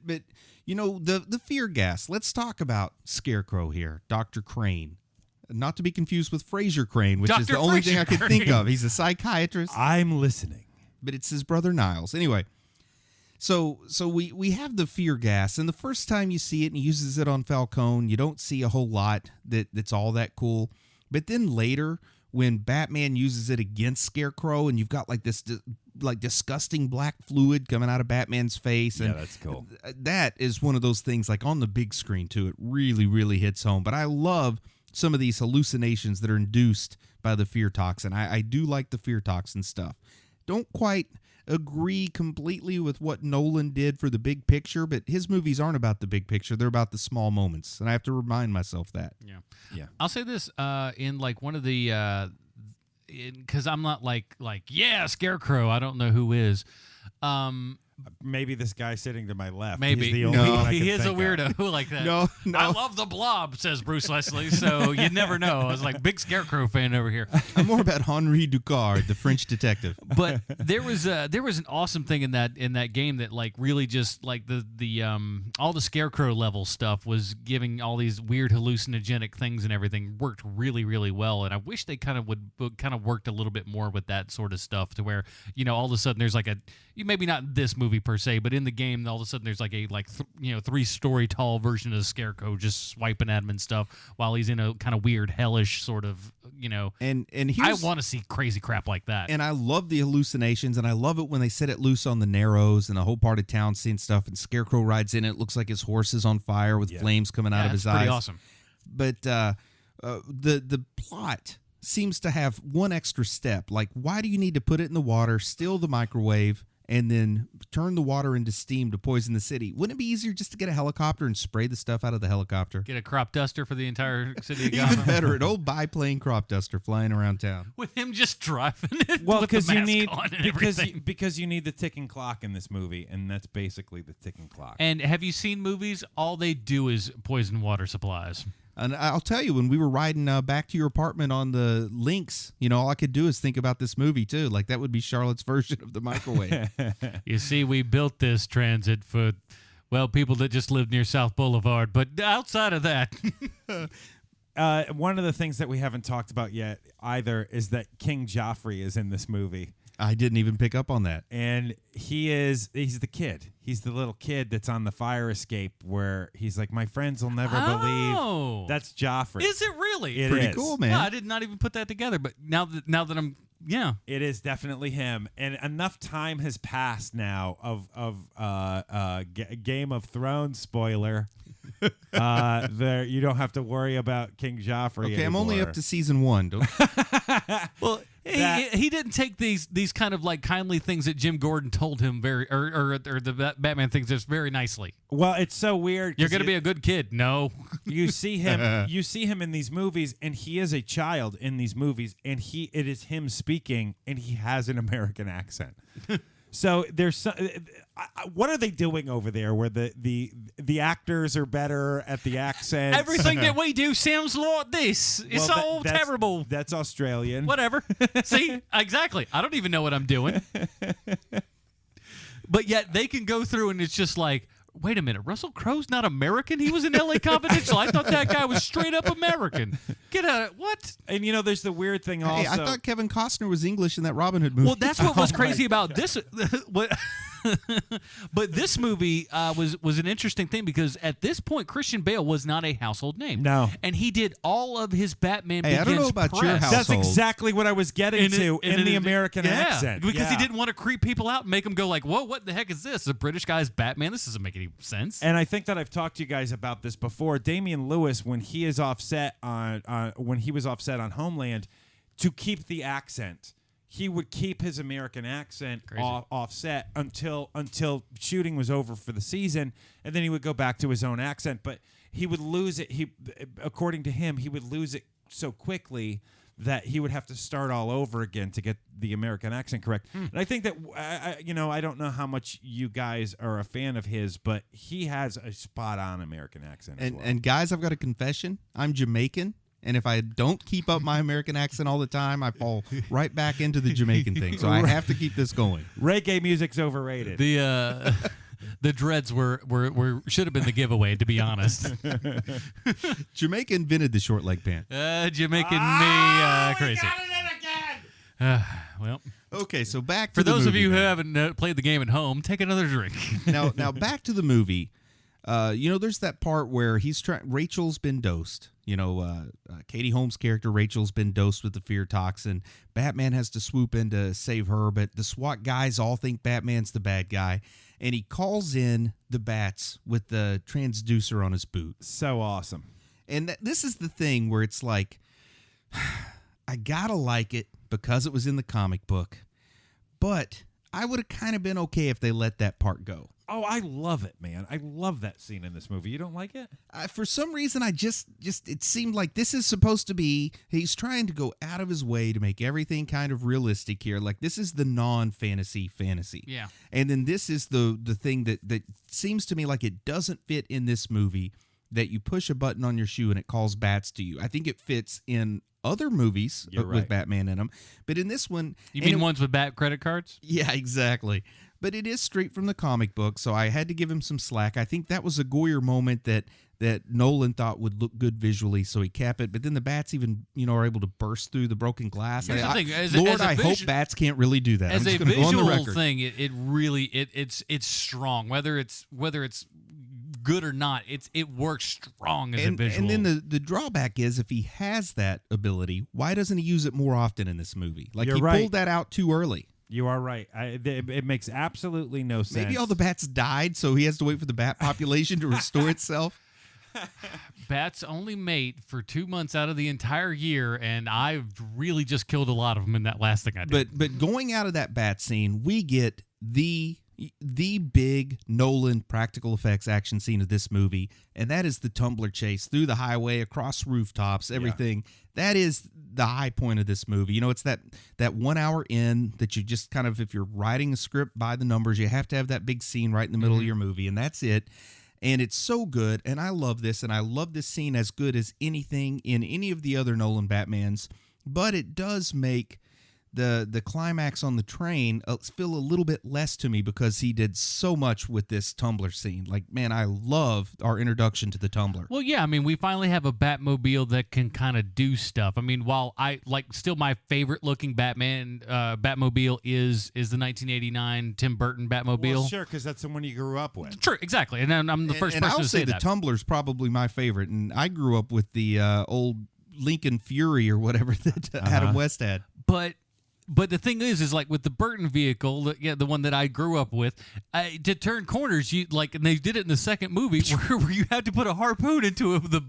you know, the fear gas. Let's talk about Scarecrow here, Dr. Crane. Not to be confused with Fraser Crane, which is Dr. the only thing I Fraser could think Crane. of. He's a psychiatrist, I'm listening. but it's his brother Niles. Anyway, so we have the fear gas, and the first time you see it and he uses it on Falcone, you don't see a whole lot that's all that cool. But then later, when Batman uses it against Scarecrow, and you've got like this like disgusting black fluid coming out of Batman's face, and that's cool. That is one of those things, like on the big screen too. It really, really hits home. But I love some of these hallucinations that are induced by the fear toxin. I do like the fear toxin stuff. Don't quite agree completely with what Nolan did for the big picture, but his movies aren't about the big picture. They're about the small moments, and I have to remind myself that. Yeah. I'll say this in like one of the because I'm not like yeah, Scarecrow. I don't know who is. Maybe this guy sitting to my left. Maybe He's the only one I he can is a think of. weirdo like that. No. I love the Blob, says Bruce Leslie. So you never know. I was like big Scarecrow fan over here. I'm more about Henri Ducard, the French detective. But there was an awesome thing in that game that like really just like the all the Scarecrow level stuff was giving all these weird hallucinogenic things and everything worked really, really well. And I wish they kind of would worked a little bit more with that sort of stuff, to where, you know, all of a sudden there's like maybe not this movie per se, but in the game all of a sudden there's like a 3-story tall version of Scarecrow just swiping at him and stuff while he's in a kind of weird hellish sort of, you know. And I here's, want to see crazy crap like that. and I love the hallucinations, and I love it when they set it loose on the Narrows and a whole part of town seeing stuff, and Scarecrow rides in. It looks like his horse is on fire with flames coming out of his it's pretty eyes. awesome. But the plot seems to have one extra step. Like, why do you need to put it in the water, steal the microwave, and then turn the water into steam to poison the city? Wouldn't it be easier just to get a helicopter and spray the stuff out of the helicopter? Get a crop duster for the entire city of Even Gotham. better, an old biplane crop duster flying around town. With him just driving it Well, with the because you mask need on and everything. because you need the ticking clock in this movie, and that's basically the ticking clock. And have you seen movies? All they do is poison water supplies. And I'll tell you, when we were riding back to your apartment on the Lynx, you know, all I could do is think about this movie, too. Like, that would be Charlotte's version of the microwave. You see, we built this transit for, well, people that just live near South Boulevard. But outside of that, One of the things that we haven't talked about yet either is that King Joffrey is in this movie. I didn't even pick up on that. And he's the kid. He's the little kid that's on the fire escape where he's like, my friends will never believe. That's Joffrey. Is it really? It Pretty is. cool, man. No, I did not even put that together. But now that I'm, yeah. It is definitely him, and enough time has passed now of Game of Thrones spoiler. There, you don't have to worry about King Joffrey. Okay, I'm only anymore. up to season 1. Don't... Well, He didn't take these kind of like kindly things that Jim Gordon told him or the Batman things just very nicely. Well, it's so weird. You're going to be a good kid. No. You see him in these movies, and he is a child in these movies, and it is him speaking, and he has an American accent. So there's what are they doing over there where the actors are better at the accents? Everything that we do sounds like this. It's all terrible. That's Australian. Whatever. See? Exactly. I don't even know what I'm doing. But yet they can go through and it's just like, wait a minute, Russell Crowe's not American? He was in LA Confidential. I thought that guy was straight up American. Get out of what? And there's the weird thing also. Hey, I thought Kevin Costner was English in that Robin Hood movie. Well, that's what was crazy about this. But this movie was an interesting thing because at this point, Christian Bale was not a household name. No. And he did all of his Batman Hey, I don't know about press. your house. That's exactly what I was getting to in the American yeah, accent. Because he didn't want to creep people out and make them go like, whoa, what the heck is this? The British guy's Batman? This doesn't make any sense. And I think that I've talked to you guys about this before. Damian Lewis, when he was offset on Homeland, to keep the accent, he would keep his American accent offset until shooting was over for the season, and then he would go back to his own accent. But he would lose it. According to him, he would lose it so quickly that he would have to start all over again to get the American accent correct. And I think that I don't know how much you guys are a fan of his, but he has a spot-on American accent. And guys, I've got a confession. I'm Jamaican. And if I don't keep up my American accent all the time, I fall right back into the Jamaican thing. So I have to keep this going. Reggae music's overrated. The dreads were should have been the giveaway, to be honest. Jamaica invented the short leg pant. Jamaican me crazy. Well, okay, so back to for the those movie, of you who man. haven't played the game at home, take another drink. Now back to the movie. There's that part where Rachel's been dosed. Katie Holmes' character, Rachel's been dosed with the fear toxin. Batman has to swoop in to save her, but the SWAT guys all think Batman's the bad guy, and he calls in the bats with the transducer on his boot. So awesome. And this is the thing where it's like, I gotta like it because it was in the comic book, but I would have kind of been okay if they let that part go. Oh, I love it, man. I love that scene in this movie. You don't like it? For some reason, I just it seemed like this is supposed to be, he's trying to go out of his way to make everything kind of realistic here. Like, this is the non-fantasy fantasy. Yeah. And then this is the thing that seems to me like it doesn't fit in this movie, that you push a button on your shoe and it calls bats to you. I think it fits in other movies with Batman in them. But in this one... You mean ones with bat credit cards? Yeah, exactly. But it is straight from the comic book, so I had to give him some slack. I think that was a Goyer moment that Nolan thought would look good visually, so he kept it. But then the bats even, are able to burst through the broken glass. Here's the thing. I hope bats can't really do that. As I'm a just go on the visual record. thing, it really it's strong. Whether it's good or not, it works strong as a visual. And then the drawback is, if he has that ability, why doesn't he use it more often in this movie? Like, You're he right. pulled that out too early. You are right. It makes absolutely no sense. Maybe all the bats died, so he has to wait for the bat population to restore itself. Bats only mate for 2 months out of the entire year, and I've really just killed a lot of them in that last thing I did. But going out of that bat scene, we get the big Nolan practical effects action scene of this movie, and that is the tumbler chase through the highway, across rooftops, everything. Yeah. That is the high point of this movie. It's that 1 hour in that you just kind of, if you're writing a script by the numbers, you have to have that big scene right in the middle of your movie, and that's it. And it's so good, and I love this, and I love this scene as good as anything in any of the other Nolan Batmans, but it does make the climax on the train feel a little bit less to me because he did so much with this tumbler scene. Like, man, I love our introduction to the tumbler. Well, yeah, I mean, we finally have a Batmobile that can kind of do stuff. I mean, while I still my favorite looking Batmobile is the 1989 Tim Burton Batmobile. Well, sure, because that's the one you grew up with. Sure, exactly, and I'm the first person to say that. And I'll say the tumbler's probably my favorite, and I grew up with the old Lincoln Fury or whatever that Adam West had. But the thing is like with the Burton vehicle, the one that I grew up with, to turn corners, and they did it in the second movie where you had to put a harpoon into the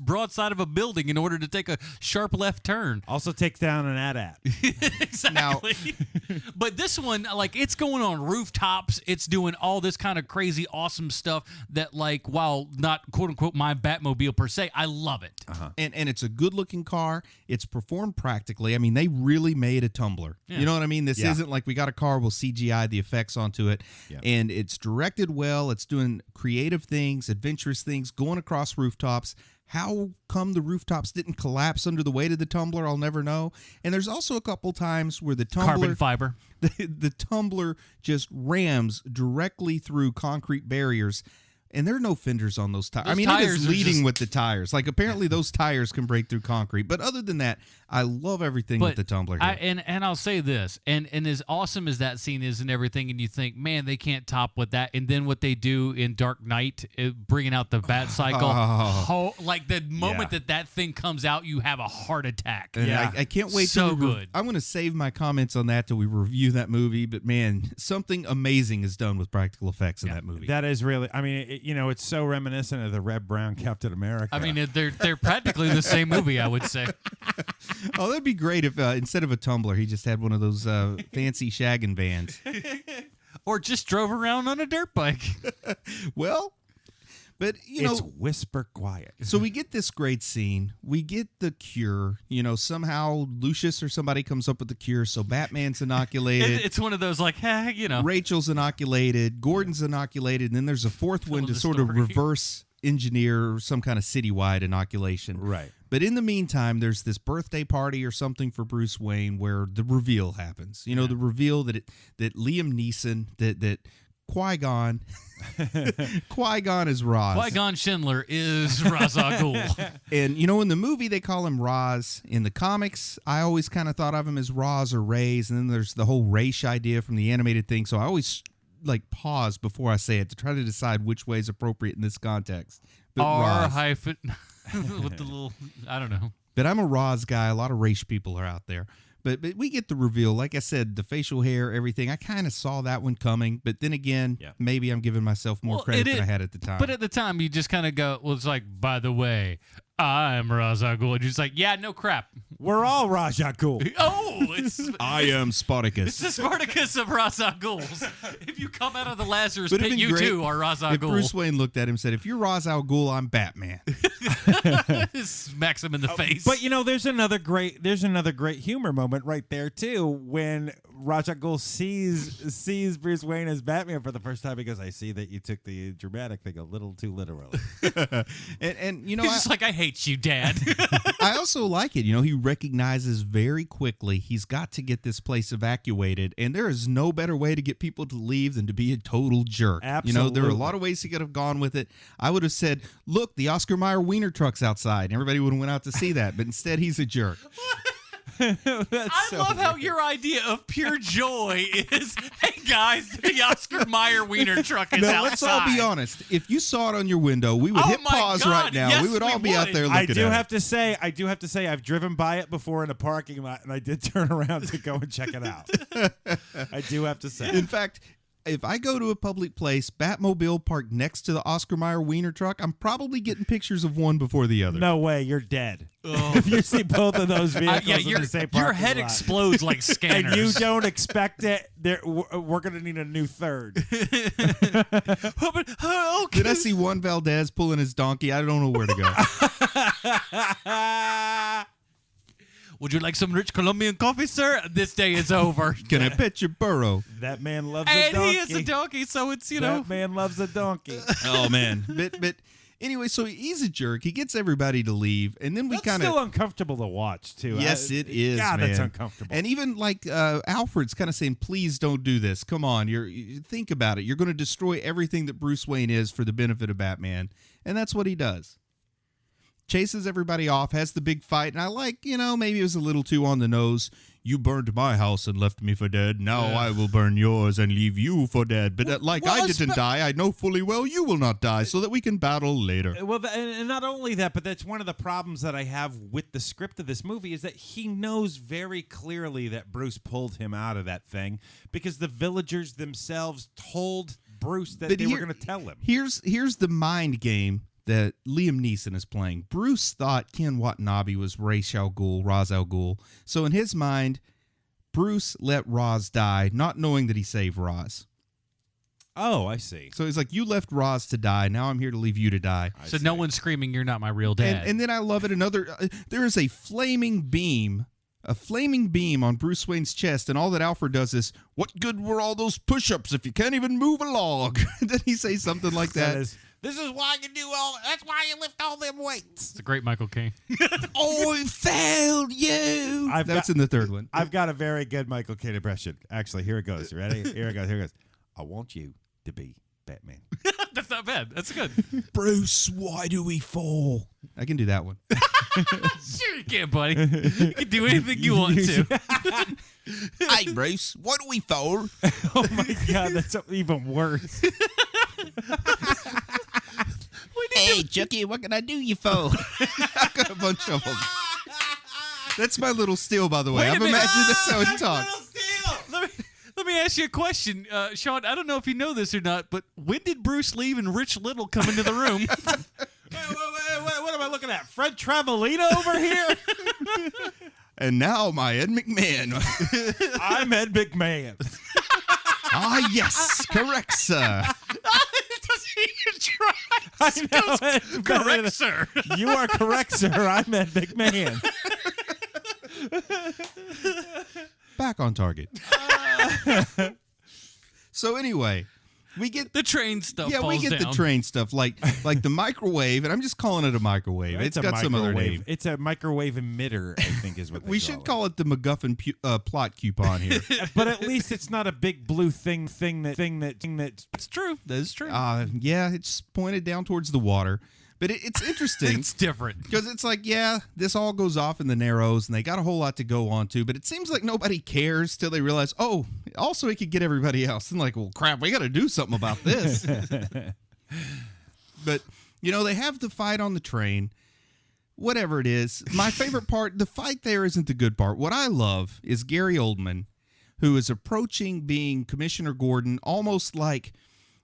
broadside of a building in order to take a sharp left turn. Also takes down an AT-AT. Exactly. But this one, like, it's going on rooftops. It's doing all this kind of crazy, awesome stuff that, like, while not quote unquote my Batmobile per se, I love it. And it's a good looking car. It's performed practically. I mean, they really made a tumbler. Yeah. You know what I mean? This isn't like we got a car, we'll CGI the effects onto it. Yeah. And it's directed well. It's doing creative things, adventurous things, going across rooftops. How come the rooftops didn't collapse under the weight of the tumbler, I'll never know. And there's also a couple times where the tumbler, Carbon fiber. the tumbler just rams directly through concrete barriers. And there are no fenders on those tires. I mean, it is leading with the tires. Like, apparently those tires can break through concrete. But other than that, I love everything with the tumbler here. And I'll say this, and as awesome as that scene is and everything, and you think, man, they can't top what that. And then what they do in Dark Knight, bringing out the Bat Cycle, like the moment that thing comes out, you have a heart attack. And I can't wait. So good. I'm going to save my comments on that till we review that movie. But man, something amazing is done with practical effects in that movie. That is really, I mean, it's so reminiscent of the Red Brown Captain America. I mean, they're practically the same movie, I would say. Oh, that'd be great if instead of a tumbler, he just had one of those fancy shaggin' vans. Or just drove around on a dirt bike. Well, but, it's whisper quiet. So we get this great scene. We get the cure. Somehow Lucius or somebody comes up with the cure. So Batman's inoculated. It's one of those like, Rachel's inoculated. Gordon's inoculated. And then there's a fourth one to sort of reverse engineer some kind of citywide inoculation. Right. But in the meantime, there's this birthday party or something for Bruce Wayne where the reveal happens. The reveal that Liam Neeson, that Qui-Gon is Roz. Qui-Gon Schindler is Ra's al Ghul. And, in the movie, they call him Roz. In the comics, I always kind of thought of him as Roz or Rays. And then there's the whole Raish idea from the animated thing. So I always, pause before I say it to try to decide which way is appropriate in this context. But R hyphen with the little, I don't know. But I'm a Roz guy. A lot of Raish people are out there. But we get the reveal. Like I said, the facial hair, everything. I kind of saw that one coming. But then again, maybe I'm giving myself more credit than I had at the time. But at the time, you just kind of go, well, it's like, by the way, I'm Ra's al Ghul. And you're just like, yeah, no crap. We're all Ra's al Ghul. Oh, it's... I am Spartacus. It's the Spartacus of Ra's al Ghuls. If you come out of the Lazarus pit, you too are Ra's al Ghul. If Bruce Wayne looked at him and said, if you're Ra's al Ghul, I'm Batman. Smacks him in the face. But there's another great humor moment right there too when Ra's al Ghul sees Bruce Wayne as Batman for the first time. He goes, I see that you took the dramatic thing a little too literally. and he's just like, I hate you, Dad. I also like it. He recognizes very quickly he's got to get this place evacuated, and there is no better way to get people to leave than to be a total jerk. Absolutely. There are a lot of ways he could have gone with it. I would have said, look, the Oscar Mayer Wiener truck's outside, and everybody would have went out to see that, but instead he's a jerk. I love how your idea of pure joy is, hey guys, the Oscar Mayer Wiener truck is outside. Let's all be honest. If you saw it on your window, we would hit pause right now. Yes, we would all be out there looking at it. I do have to say, I've driven by it before in a parking lot, and I did turn around to go and check it out. I do have to say. In fact, if I go to a public place, Batmobile parked next to the Oscar Mayer Wiener truck, I'm probably getting pictures of one before the other. No way, you're dead. If you see both of those vehicles in the same parking your head lot, explodes like scanners. and you don't expect it, we're going to need a new third. Did I see Juan Valdez pulling his donkey? I don't know where to go. Would you like some rich Colombian coffee, sir? This day is over. Can I pet your burro? That man loves a And donkey. he is a donkey, so it's, That man loves a donkey. Oh, man. But anyway, so he's a jerk. He gets everybody to leave, and then we That's kind of... still uncomfortable to watch, too. Yes, it is, God, man. that's uncomfortable. And even Alfred's kind of saying, please don't do this. Come on, you think about it. You're going to destroy everything that Bruce Wayne is for the benefit of Batman. And that's what he does. Chases everybody off, has the big fight, and I like, maybe it was a little too on the nose. You burned my house and left me for dead. Now I will burn yours and leave you for dead. But I didn't die, I know fully well you will not die, so that we can battle later. Well, and not only that, but that's one of the problems that I have with the script of this movie is that he knows very clearly that Bruce pulled him out of that thing because the villagers themselves told Bruce that they were going to tell him. Here's the mind game that Liam Neeson is playing. Bruce thought Ken Watanabe was Ra's al Ghul. So in his mind, Bruce let Roz die, not knowing that he saved Roz. Oh, I see. So he's like, you left Roz to die. Now I'm here to leave you to die. So no one's screaming, "You're not my real dad." And then I love it. There is a flaming beam on Bruce Wayne's chest, and all that Alfred does is, "What good were all those push-ups if you can't even move a log?" Did he say something like that? This is why you do all. That's why you lift all them weights. It's a great Michael Caine. I failed you. That's in the third one. I've got a very good Michael Caine impression. Actually, here it goes. You ready? Here it goes. I want you to be Batman. That's not bad. That's good. Bruce, why do we fall? I can do that one. Sure you can, buddy. You can do anything you want to. Hey, Bruce, why do we fall? Oh my God, that's even worse. Hey, Chucky, what can I do you for? I've got a bunch of them. That's my little steal, by the way. I've imagined that's how he talks. Let me ask you a question, Sean. I don't know if you know this or not, but when did Bruce leave and Rich Little come into the room? Wait, what am I looking at? Fred Travolita over here? And now my Ed McMahon. I'm Ed McMahon. Ah, yes. Correct, sir. I know. Correct, sir. You are correct, sir. I'm Ed McMahon. Back on target. So anyway, we get the train stuff. Yeah, we get down. the train stuff, like the microwave, and I'm just calling it a microwave. It's got some other name. It's a microwave emitter, I think is what they we should call it the MacGuffin plot coupon here. But at least it's not a big blue thing that. It's true. That is true. Yeah, it's pointed down towards the water. But it's interesting. It's different. Because it's like, yeah, this all goes off in the Narrows, and they got a whole lot to go on to, but it seems like nobody cares till they realize, oh, also he could get everybody else. And like, well, crap, we got to do something about this. But, they have the fight on the train. Whatever it is. My favorite part, the fight there isn't the good part. What I love is Gary Oldman, who is approaching being Commissioner Gordon almost like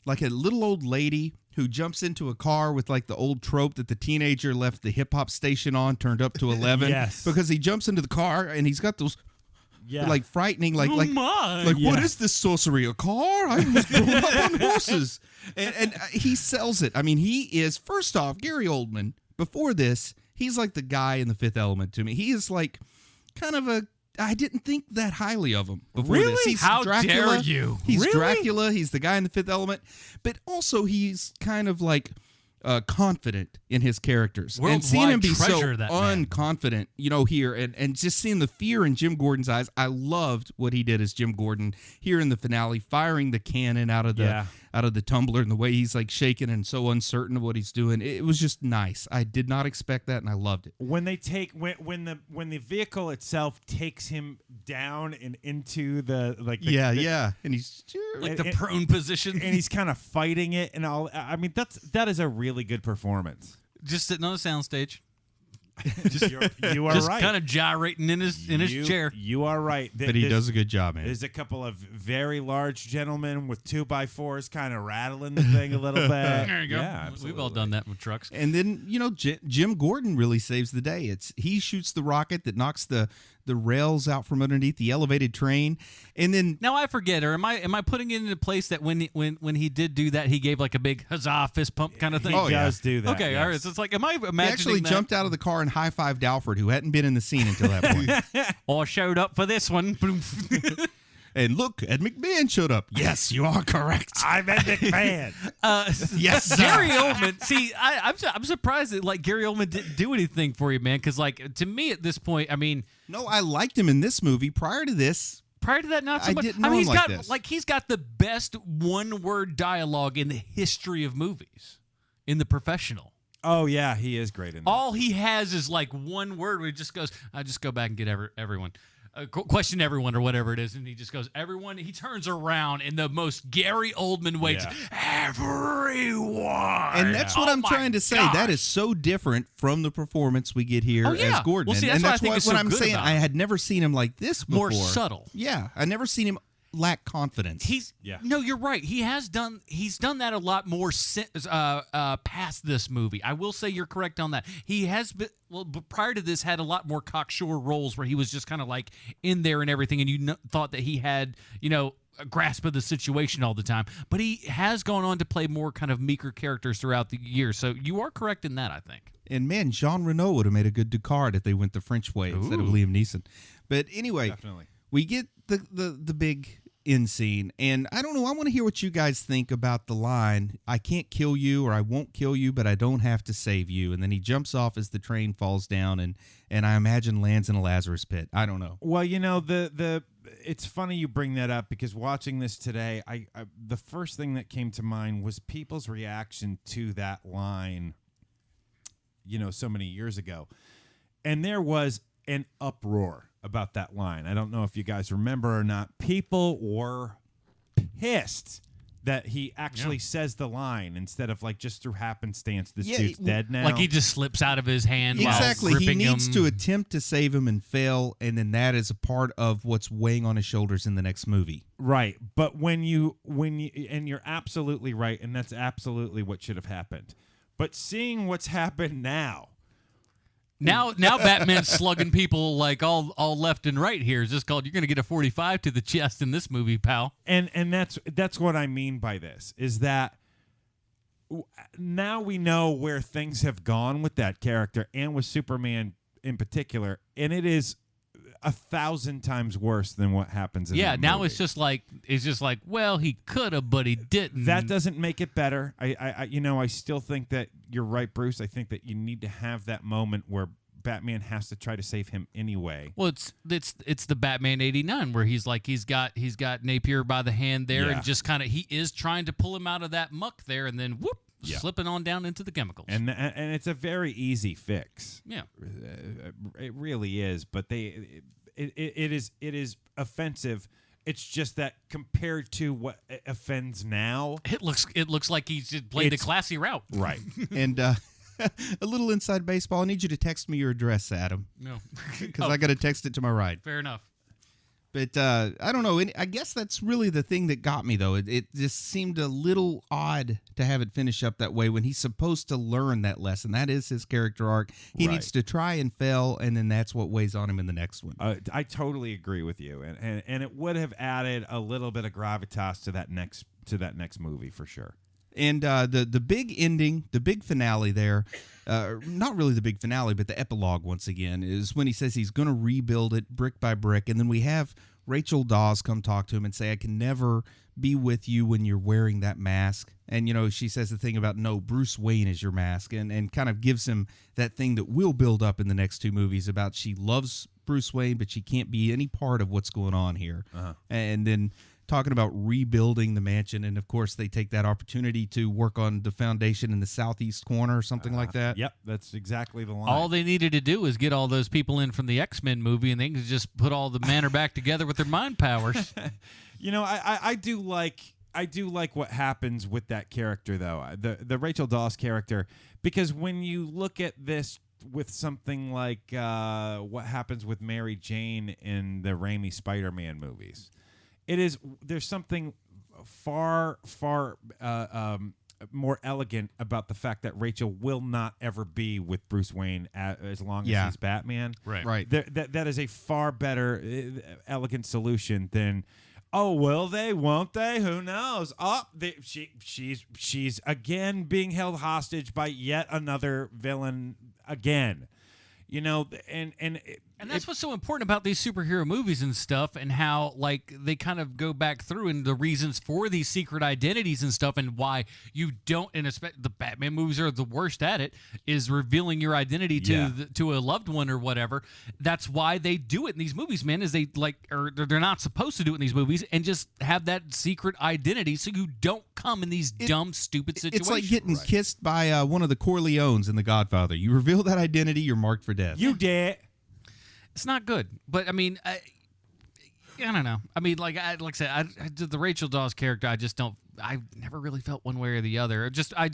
a little old lady who jumps into a car with like the old trope that the teenager left the hip-hop station on, turned up to 11. Yes. Because he jumps into the car and he's got those like frightening, like what is this sorcery? A car? I was grown up on horses. And he sells it. I mean, he is, first off, Gary Oldman, before this, he's like the guy in The Fifth Element to me. He is like kind of I didn't think that highly of him before really? this. He's How Dracula. dare you? He's really? Dracula. He's the guy in The Fifth Element. But also he's kind of like confident in his characters. Worldwide and seeing him be so treasure, that man. unconfident, here, and just seeing the fear in Jim Gordon's eyes. I loved what he did as Jim Gordon here in the finale, firing the cannon out of the tumbler, and the way he's like shaking and so uncertain of what he's doing. It was just nice. I did not expect that, and I loved it. When they when the vehicle itself takes him down and into the and he's like the prone position, and he's kind of fighting it and all. I mean, that is a really good performance. Just sitting on a soundstage. You are just right. kind of gyrating in his chair. You are right. But he does a good job, man. There's a couple of very large gentlemen with 2x4s kind of rattling the thing a little bit. There you go. Yeah, we've all done that with trucks. And then Jim Gordon really saves the day. He shoots the rocket that knocks the rails out from underneath the elevated train, and then now I forget, or am I putting it into place that when he did do that, he gave like a big huzzah fist pump kind of thing? He does do that. Okay, yes. all right. So it's like, am I imagining he actually jumped out of the car and high-fived Alfred, who hadn't been in the scene until that point. Or showed up for this one. And look, Ed McMahon showed up. Yes, you are correct. I'm Ed McMahon. Yes, sir. Gary Oldman. See, I'm surprised that like Gary Oldman didn't do anything for you, man. Because like to me at this point, I mean, no, I liked him in this movie. Prior to that, not so much. I mean, he's got the best one-word dialogue in the history of movies. In The Professional. Oh yeah, he is great in that. All he has is like one word where he just goes, "I just go back and get everyone." Question everyone or whatever it is, and he just goes, everyone. He turns around in the most Gary Oldman way. Yeah. Everyone. And that's what I'm trying to say. gosh. That is so different from the performance we get here as Gordon. Well, see, and that's that's what I think is so what I'm good saying. about I had never seen him like this before. More subtle. Yeah, I never seen him lack confidence. No, you're right. He's done that a lot more past this movie. I will say you're correct on that. He has been, but prior to this, had a lot more cocksure roles where he was just kind of like in there and everything, and you thought that he had, a grasp of the situation all the time. But he has gone on to play more kind of meeker characters throughout the years. So you are correct in that, I think. And man, Jean Reno would have made a good Ducard if they went the French way instead of Liam Neeson. But anyway, Definitely. We get the big end scene, and I don't know. I want to hear what you guys think about the line, "I can't kill you," or "I won't kill you, but I don't have to save you." And then he jumps off as the train falls down, and I imagine lands in a Lazarus pit. I don't know. Well, it's funny you bring that up because watching this today, I the first thing that came to mind was people's reaction to that line, so many years ago. And there was an uproar about that line. I don't know if you guys remember or not. People were pissed that he actually says the line instead of like just through happenstance, this dude's dead now. Like he just slips out of his hand. Exactly. While He gripping needs him. to attempt to save him and fail, and then that is a part of what's weighing on his shoulders in the next movie. Right. But when you and you're absolutely right, and that's absolutely what should have happened. But seeing what's happened now, Now Batman's slugging people like all left and right here. It's just called, you're going to get a 45 to the chest in this movie, pal. and that's what I mean by this, is that now we know where things have gone with that character and with Superman in particular, and it is 1,000 times worse than what happens in that now movie. it's just like, well, he could have, but he didn't. That doesn't make it better. I still think that you're right, Bruce. I think that you need to have that moment where Batman has to try to save him anyway. Well, it's the Batman 89 where he's got Napier by the hand there, and just kind of he is trying to pull him out of that muck there, and then whoop, slipping on down into the chemicals. And it's a very easy fix. Yeah, it really is. But it is offensive. It's just that compared to what offends now, it looks like he's just played the classy route. Right. And a little inside baseball. I need you to text me your address, Adam. No, Because I got to text it to my ride. fair enough. But I don't know. I guess that's really the thing that got me, though. It just seemed a little odd to have it finish up that way when he's supposed to learn that lesson. That is his character arc. He needs to try and fail, and then that's what weighs on him in the next one. I totally agree with you, and it would have added a little bit of gravitas to that next movie for sure. And the big ending, the big finale there, not really the big finale, but the epilogue once again, is when he says he's going to rebuild it brick by brick. And then we have Rachel Dawes come talk to him and say, "I can never be with you when you're wearing that mask." And, she says the thing about, no, Bruce Wayne is your mask, and kind of gives him that thing that will build up in the next two movies about she loves Bruce Wayne, but she can't be any part of what's going on here. And then talking about rebuilding the mansion, and of course they take that opportunity to work on the foundation in the southeast corner or something like that. Yep, that's exactly the line. All they needed to do was get all those people in from the X-Men movie, and they could just put all the manor back together with their mind powers. I do like what happens with that character, though, the Rachel Dawes character, because when you look at this with something like what happens with Mary Jane in the Raimi Spider-Man movies, there's something far more elegant about the fact that Rachel will not ever be with Bruce Wayne as long as he's Batman. Right. That is a far better, elegant solution than, oh, will they? Won't they? Who knows? Oh, she's again being held hostage by yet another villain again. And that's what's so important about these superhero movies and stuff, and how they kind of go back through and the reasons for these secret identities and stuff, and why you don't. And the Batman movies are the worst at it, is revealing your identity to a loved one or whatever. That's why they do it in these movies, man. Is they're not supposed to do it in these movies, and just have that secret identity so you don't come in these dumb, stupid situations. It's like getting kissed by one of the Corleones in The Godfather. You reveal that identity, you're marked for death. You did. It's not good, but I mean, I don't know. I mean, like I said, the Rachel Dawes character, I never really felt one way or the other. I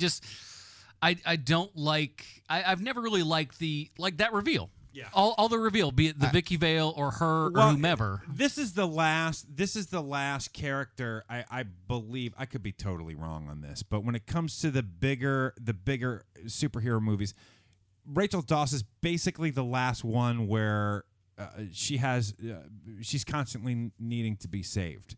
don't like. I've never really liked that reveal. all the reveal, be it the Vicky Vale or her or whomever. This is the last character I believe. I could be totally wrong on this, but when it comes to the bigger superhero movies, Rachel Dawes is basically the last one where she's constantly needing to be saved.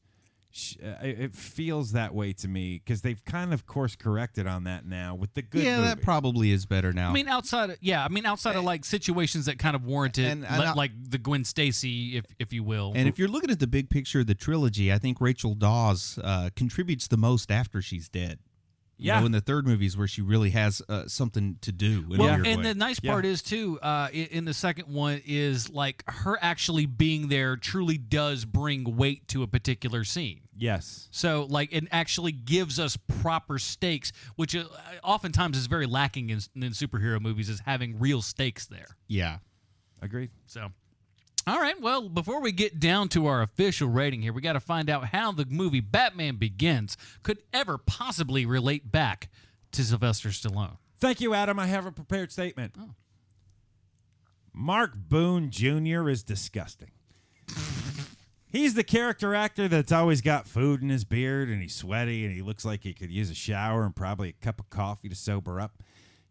It feels that way to me because they've kind of course corrected on that now with the good movie. That probably is better now. I mean, outside of like situations that kind of warranted, like the Gwen Stacy, if you will. And if you're looking at the big picture of the trilogy, I think Rachel Dawes contributes the most after she's dead. You know, in the third movie is where she really has something to do. And the nice part is, too, in the second one is, like, her actually being there truly does bring weight to a particular scene. Yes. So, like, it actually gives us proper stakes, which oftentimes is very lacking in superhero movies, is having real stakes there. Yeah. Agreed. So... all right, well, before we get down to our official rating here, we got to find out how the movie Batman Begins could ever possibly relate back to Sylvester Stallone. Thank you, Adam. I have a prepared statement. Oh. Mark Boone Jr. is disgusting. He's the character actor that's always got food in his beard, and he's sweaty, and he looks like he could use a shower and probably a cup of coffee to sober up.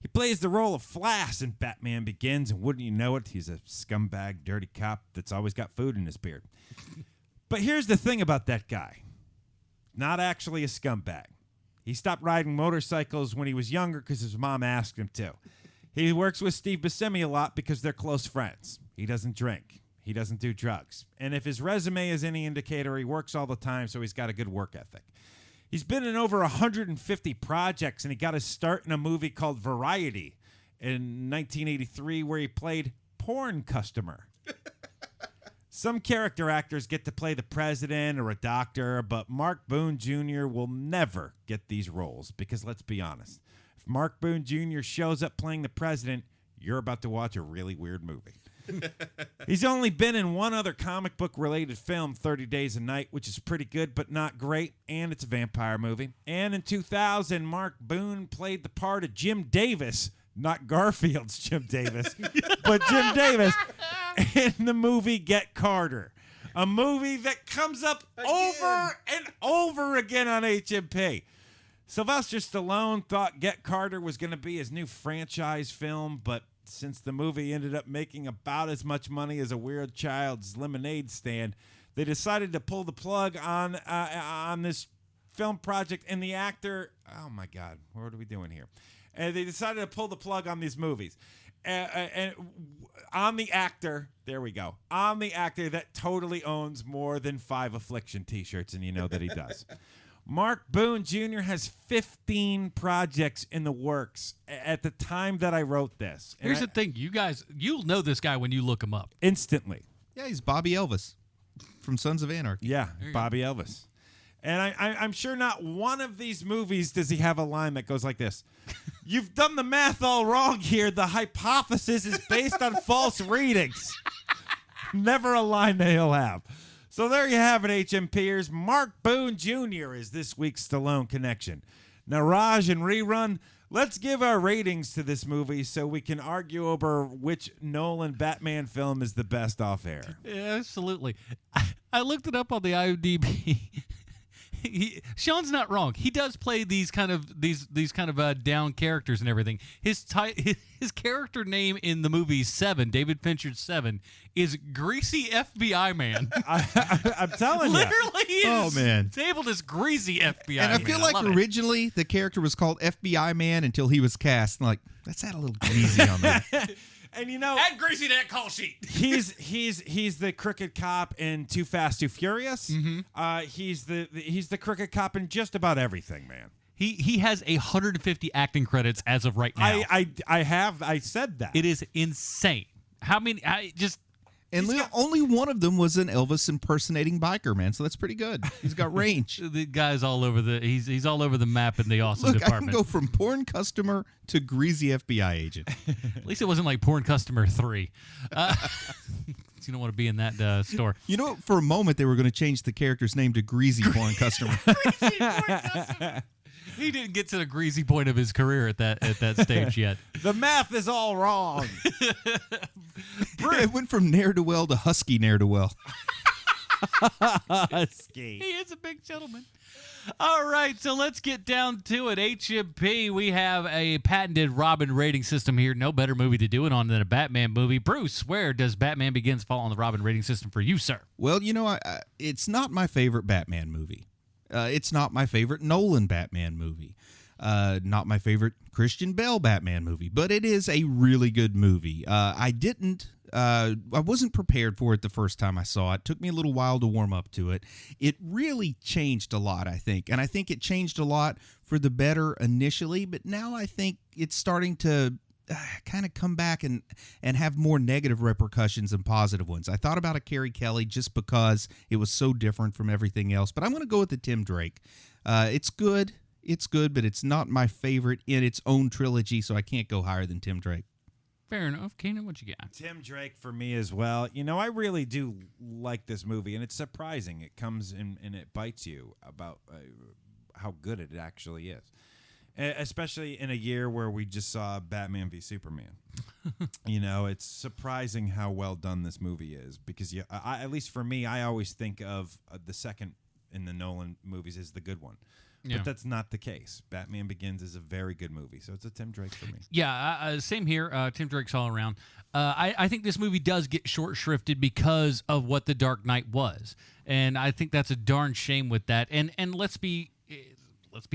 He plays the role of Flash in Batman Begins, and wouldn't you know it, he's a scumbag, dirty cop that's always got food in his beard. But here's the thing about that guy. Not actually a scumbag. He stopped riding motorcycles when he was younger because his mom asked him to. He works with Steve Buscemi a lot because they're close friends. He doesn't drink. He doesn't do drugs. And if his resume is any indicator, he works all the time, so he's got a good work ethic. He's been in over 150 projects, and he got his start in a movie called Variety in 1983 where he played porn customer. Some character actors get to play the president or a doctor, but Mark Boone Jr. will never get these roles because, let's be honest, if Mark Boone Jr. shows up playing the president, you're about to watch a really weird movie. He's only been in one other comic book related film, 30 Days a Night, which is pretty good but not great, and it's a vampire movie. And in 2000, Mark Boone played the part of Jim Davis, not Garfield's Jim Davis, but Jim Davis in the movie Get Carter, a movie that comes up over and over again on HMP. Sylvester Stallone thought Get Carter was going to be his new franchise film, but since the movie ended up making about as much money as a Weird Child's lemonade stand, they decided to pull the plug on this film project. And the actor, oh my God, what are we doing here? And they decided to pull the plug on these movies. And on the actor, there we go, on the actor that totally owns more than 5 Affliction t-shirts, and you know that he does. Mark Boone Jr. has 15 projects in the works at the time that I wrote this. Here's the thing, you guys, you'll know this guy when you look him up. Instantly. Yeah, he's Bobby Elvis from Sons of Anarchy. Yeah, Bobby Elvis. And I'm sure not one of these movies does he have a line that goes like this. You've done the math all wrong here. The hypothesis is based on false readings. Never a line that he'll have. So there you have it, HMPers. Mark Boone Jr. is this week's Stallone connection. Now, Raj and Rerun, let's give our ratings to this movie so we can argue over which Nolan Batman film is the best off air. Yeah, absolutely. I looked it up on the IMDb. Sean's not wrong. He does play these kind of down characters and everything. His character name in the movie Seven, David Fincher's Seven, is Greasy FBI Man. I'm telling you, literally, man, labeled as Greasy FBI Man. And I feel like originally the character was called FBI Man until he was cast. And like, let's add a little greasy on that. And you know, add greasy to that call sheet. he's the crooked cop in Too Fast, Too Furious. Mm-hmm. He's the crooked cop in just about everything, man. He has 150 acting credits as of right now. I said that. It is insane. How many? And only one of them was an Elvis impersonating biker, man. So that's pretty good. He's got range. The guy's all over he's all over the map in the awesome department. I can go from porn customer to greasy FBI agent. At least it wasn't like Porn Customer 3. You don't want to be in that store. You know, for a moment they were going to change the character's name to Greasy Porn Customer. Greasy Porn Customer. He didn't get to the greasy point of his career at that stage yet. The math is all wrong. It went from ne'er-do-well to husky ne'er-do-well. Husky. He is a big gentleman. All right, so let's get down to it. HMP, we have a patented Robin rating system here. No better movie to do it on than a Batman movie. Bruce, where does Batman Begins fall on the Robin rating system for you, sir? Well, it's not my favorite Batman movie. It's not my favorite Nolan Batman movie. Not my favorite Christian Bale Batman movie, but it is a really good movie. I wasn't prepared for it the first time I saw it. Took me a little while to warm up to it. It really changed a lot, I think. And I think it changed a lot for the better initially, but now I think it's starting to kind of come back and have more negative repercussions than positive ones. I thought about a Carrie Kelly just because it was so different from everything else, but I'm going to go with the Tim Drake. It's good, but it's not my favorite in its own trilogy, so I can't go higher than Tim Drake. Fair enough. Keenan, what you got? Tim Drake for me as well. I really do like this movie, and it's surprising. It comes in and it bites you about how good it actually is, especially in a year where we just saw Batman v Superman. It's surprising how well done this movie is because, at least for me, I always think of the second in the Nolan movies as the good one. Yeah. But that's not the case. Batman Begins is a very good movie, so it's a Tim Drake for me. Yeah, same here. Tim Drake's all around. I think this movie does get short-shrifted because of what The Dark Knight was, and I think that's a darn shame with that. And let's be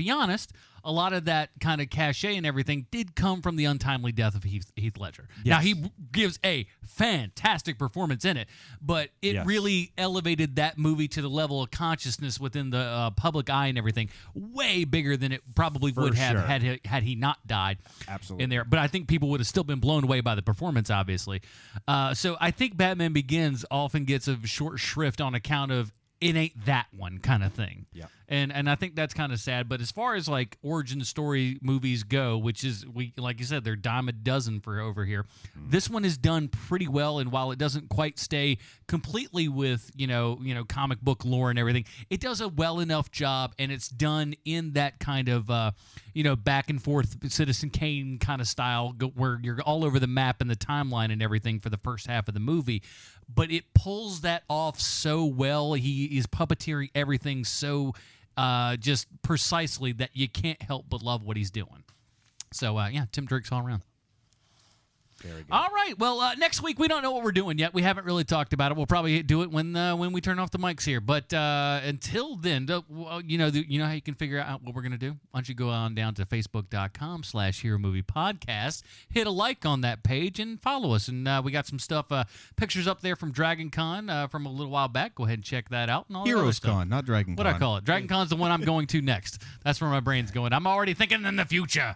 honest, a lot of that kind of cachet and everything did come from the untimely death of Heath Ledger. Yes. Now, he gives a fantastic performance in it, but it really elevated that movie to the level of consciousness within the public eye and everything, way bigger than it probably would have had he not died. Absolutely. In there. But I think people would have still been blown away by the performance, obviously. So I think Batman Begins often gets a short shrift on account of it ain't that one kind of thing. Yeah. And I think that's kind of sad. But as far as like origin story movies go, which is like you said, they're dime a dozen for over here. This one is done pretty well, and while it doesn't quite stay completely with comic book lore and everything, it does a well enough job, and it's done in that kind of back and forth Citizen Kane kind of style, where you're all over the map and the timeline and everything for the first half of the movie. But it pulls that off so well. He is puppeteering everything so just precisely that you can't help but love what he's doing. So, Tim Drake's all around. Very good. All right. Well, next week we don't know what we're doing yet. We haven't really talked about it. We'll probably do it when we turn off the mics here. But until then, you know how you can figure out what we're gonna do. Why don't you go on down to Facebook.com/Hero Movie Podcast, hit a like on that page, and follow us. And we got some stuff, pictures up there from Dragon Con from a little while back. Go ahead and check that out. And all Heroes Con, not Dragon Con. What I call it? Dragon Con's the one I'm going to next. That's where my brain's going. I'm already thinking in the future.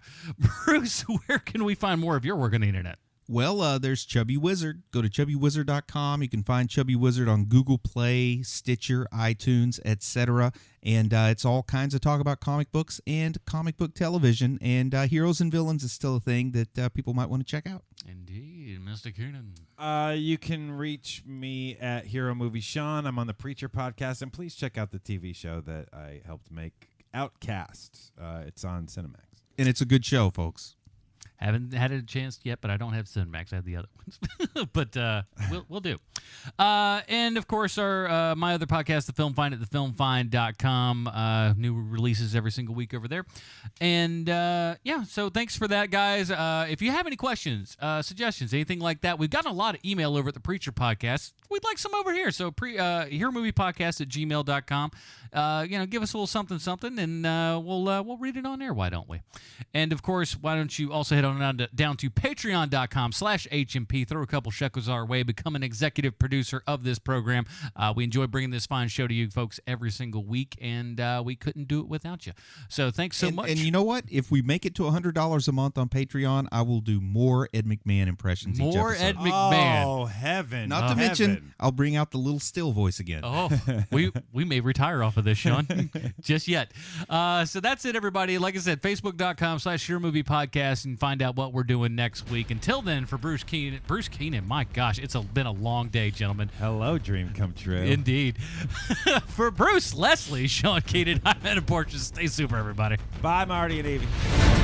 Bruce, where can we find more of your work on the internet? Well, there's Chubby Wizard. Go to chubbywizard.com. You can find Chubby Wizard on Google Play, Stitcher, iTunes, etc. And it's all kinds of talk about comic books and comic book television. And Heroes and Villains is still a thing that people might want to check out. Indeed, Mr. Keenan. You can reach me at Hero Movie Sean. I'm on the Preacher Podcast. And please check out the TV show that I helped make, Outcast. It's on Cinemax. And it's a good show, folks. Haven't had a chance yet, but I don't have Cinemax. I have the other ones. But we'll do. And, of course, our my other podcast, The Film Find at thefilmfind.com. New releases every single week over there. And, so thanks for that, guys. If you have any questions, suggestions, anything like that, we've gotten a lot of email over at the Preacher Podcast. We'd like some over here. So heromoviepodcast@gmail.com. Give us a little something, and we'll read it on air. Why don't we? And, of course, why don't you also head on down to patreon.com/HMP. Throw a couple shekels our way. Become an executive producer of this program. We enjoy bringing this fine show to you folks every single week, and we couldn't do it without you. So thanks so much. And you know what? If we make it to $100 a month on Patreon, I will do more Ed McMahon impressions each episode. More Ed McMahon. Oh, heaven. Not to mention, I'll bring out the little still voice again. Oh, we may retire off of this, Sean. Just yet. So that's it, everybody. Like I said, facebook.com/Hero Movie Podcast, and find find out what we're doing next week. Until then, for Bruce Keenan, my gosh, it's been a long day, gentlemen. Hello, dream come true. Indeed. For Bruce, Leslie, Sean Keenan, I'm Adam Portrais. Stay super, everybody. Bye, Marty and Evie.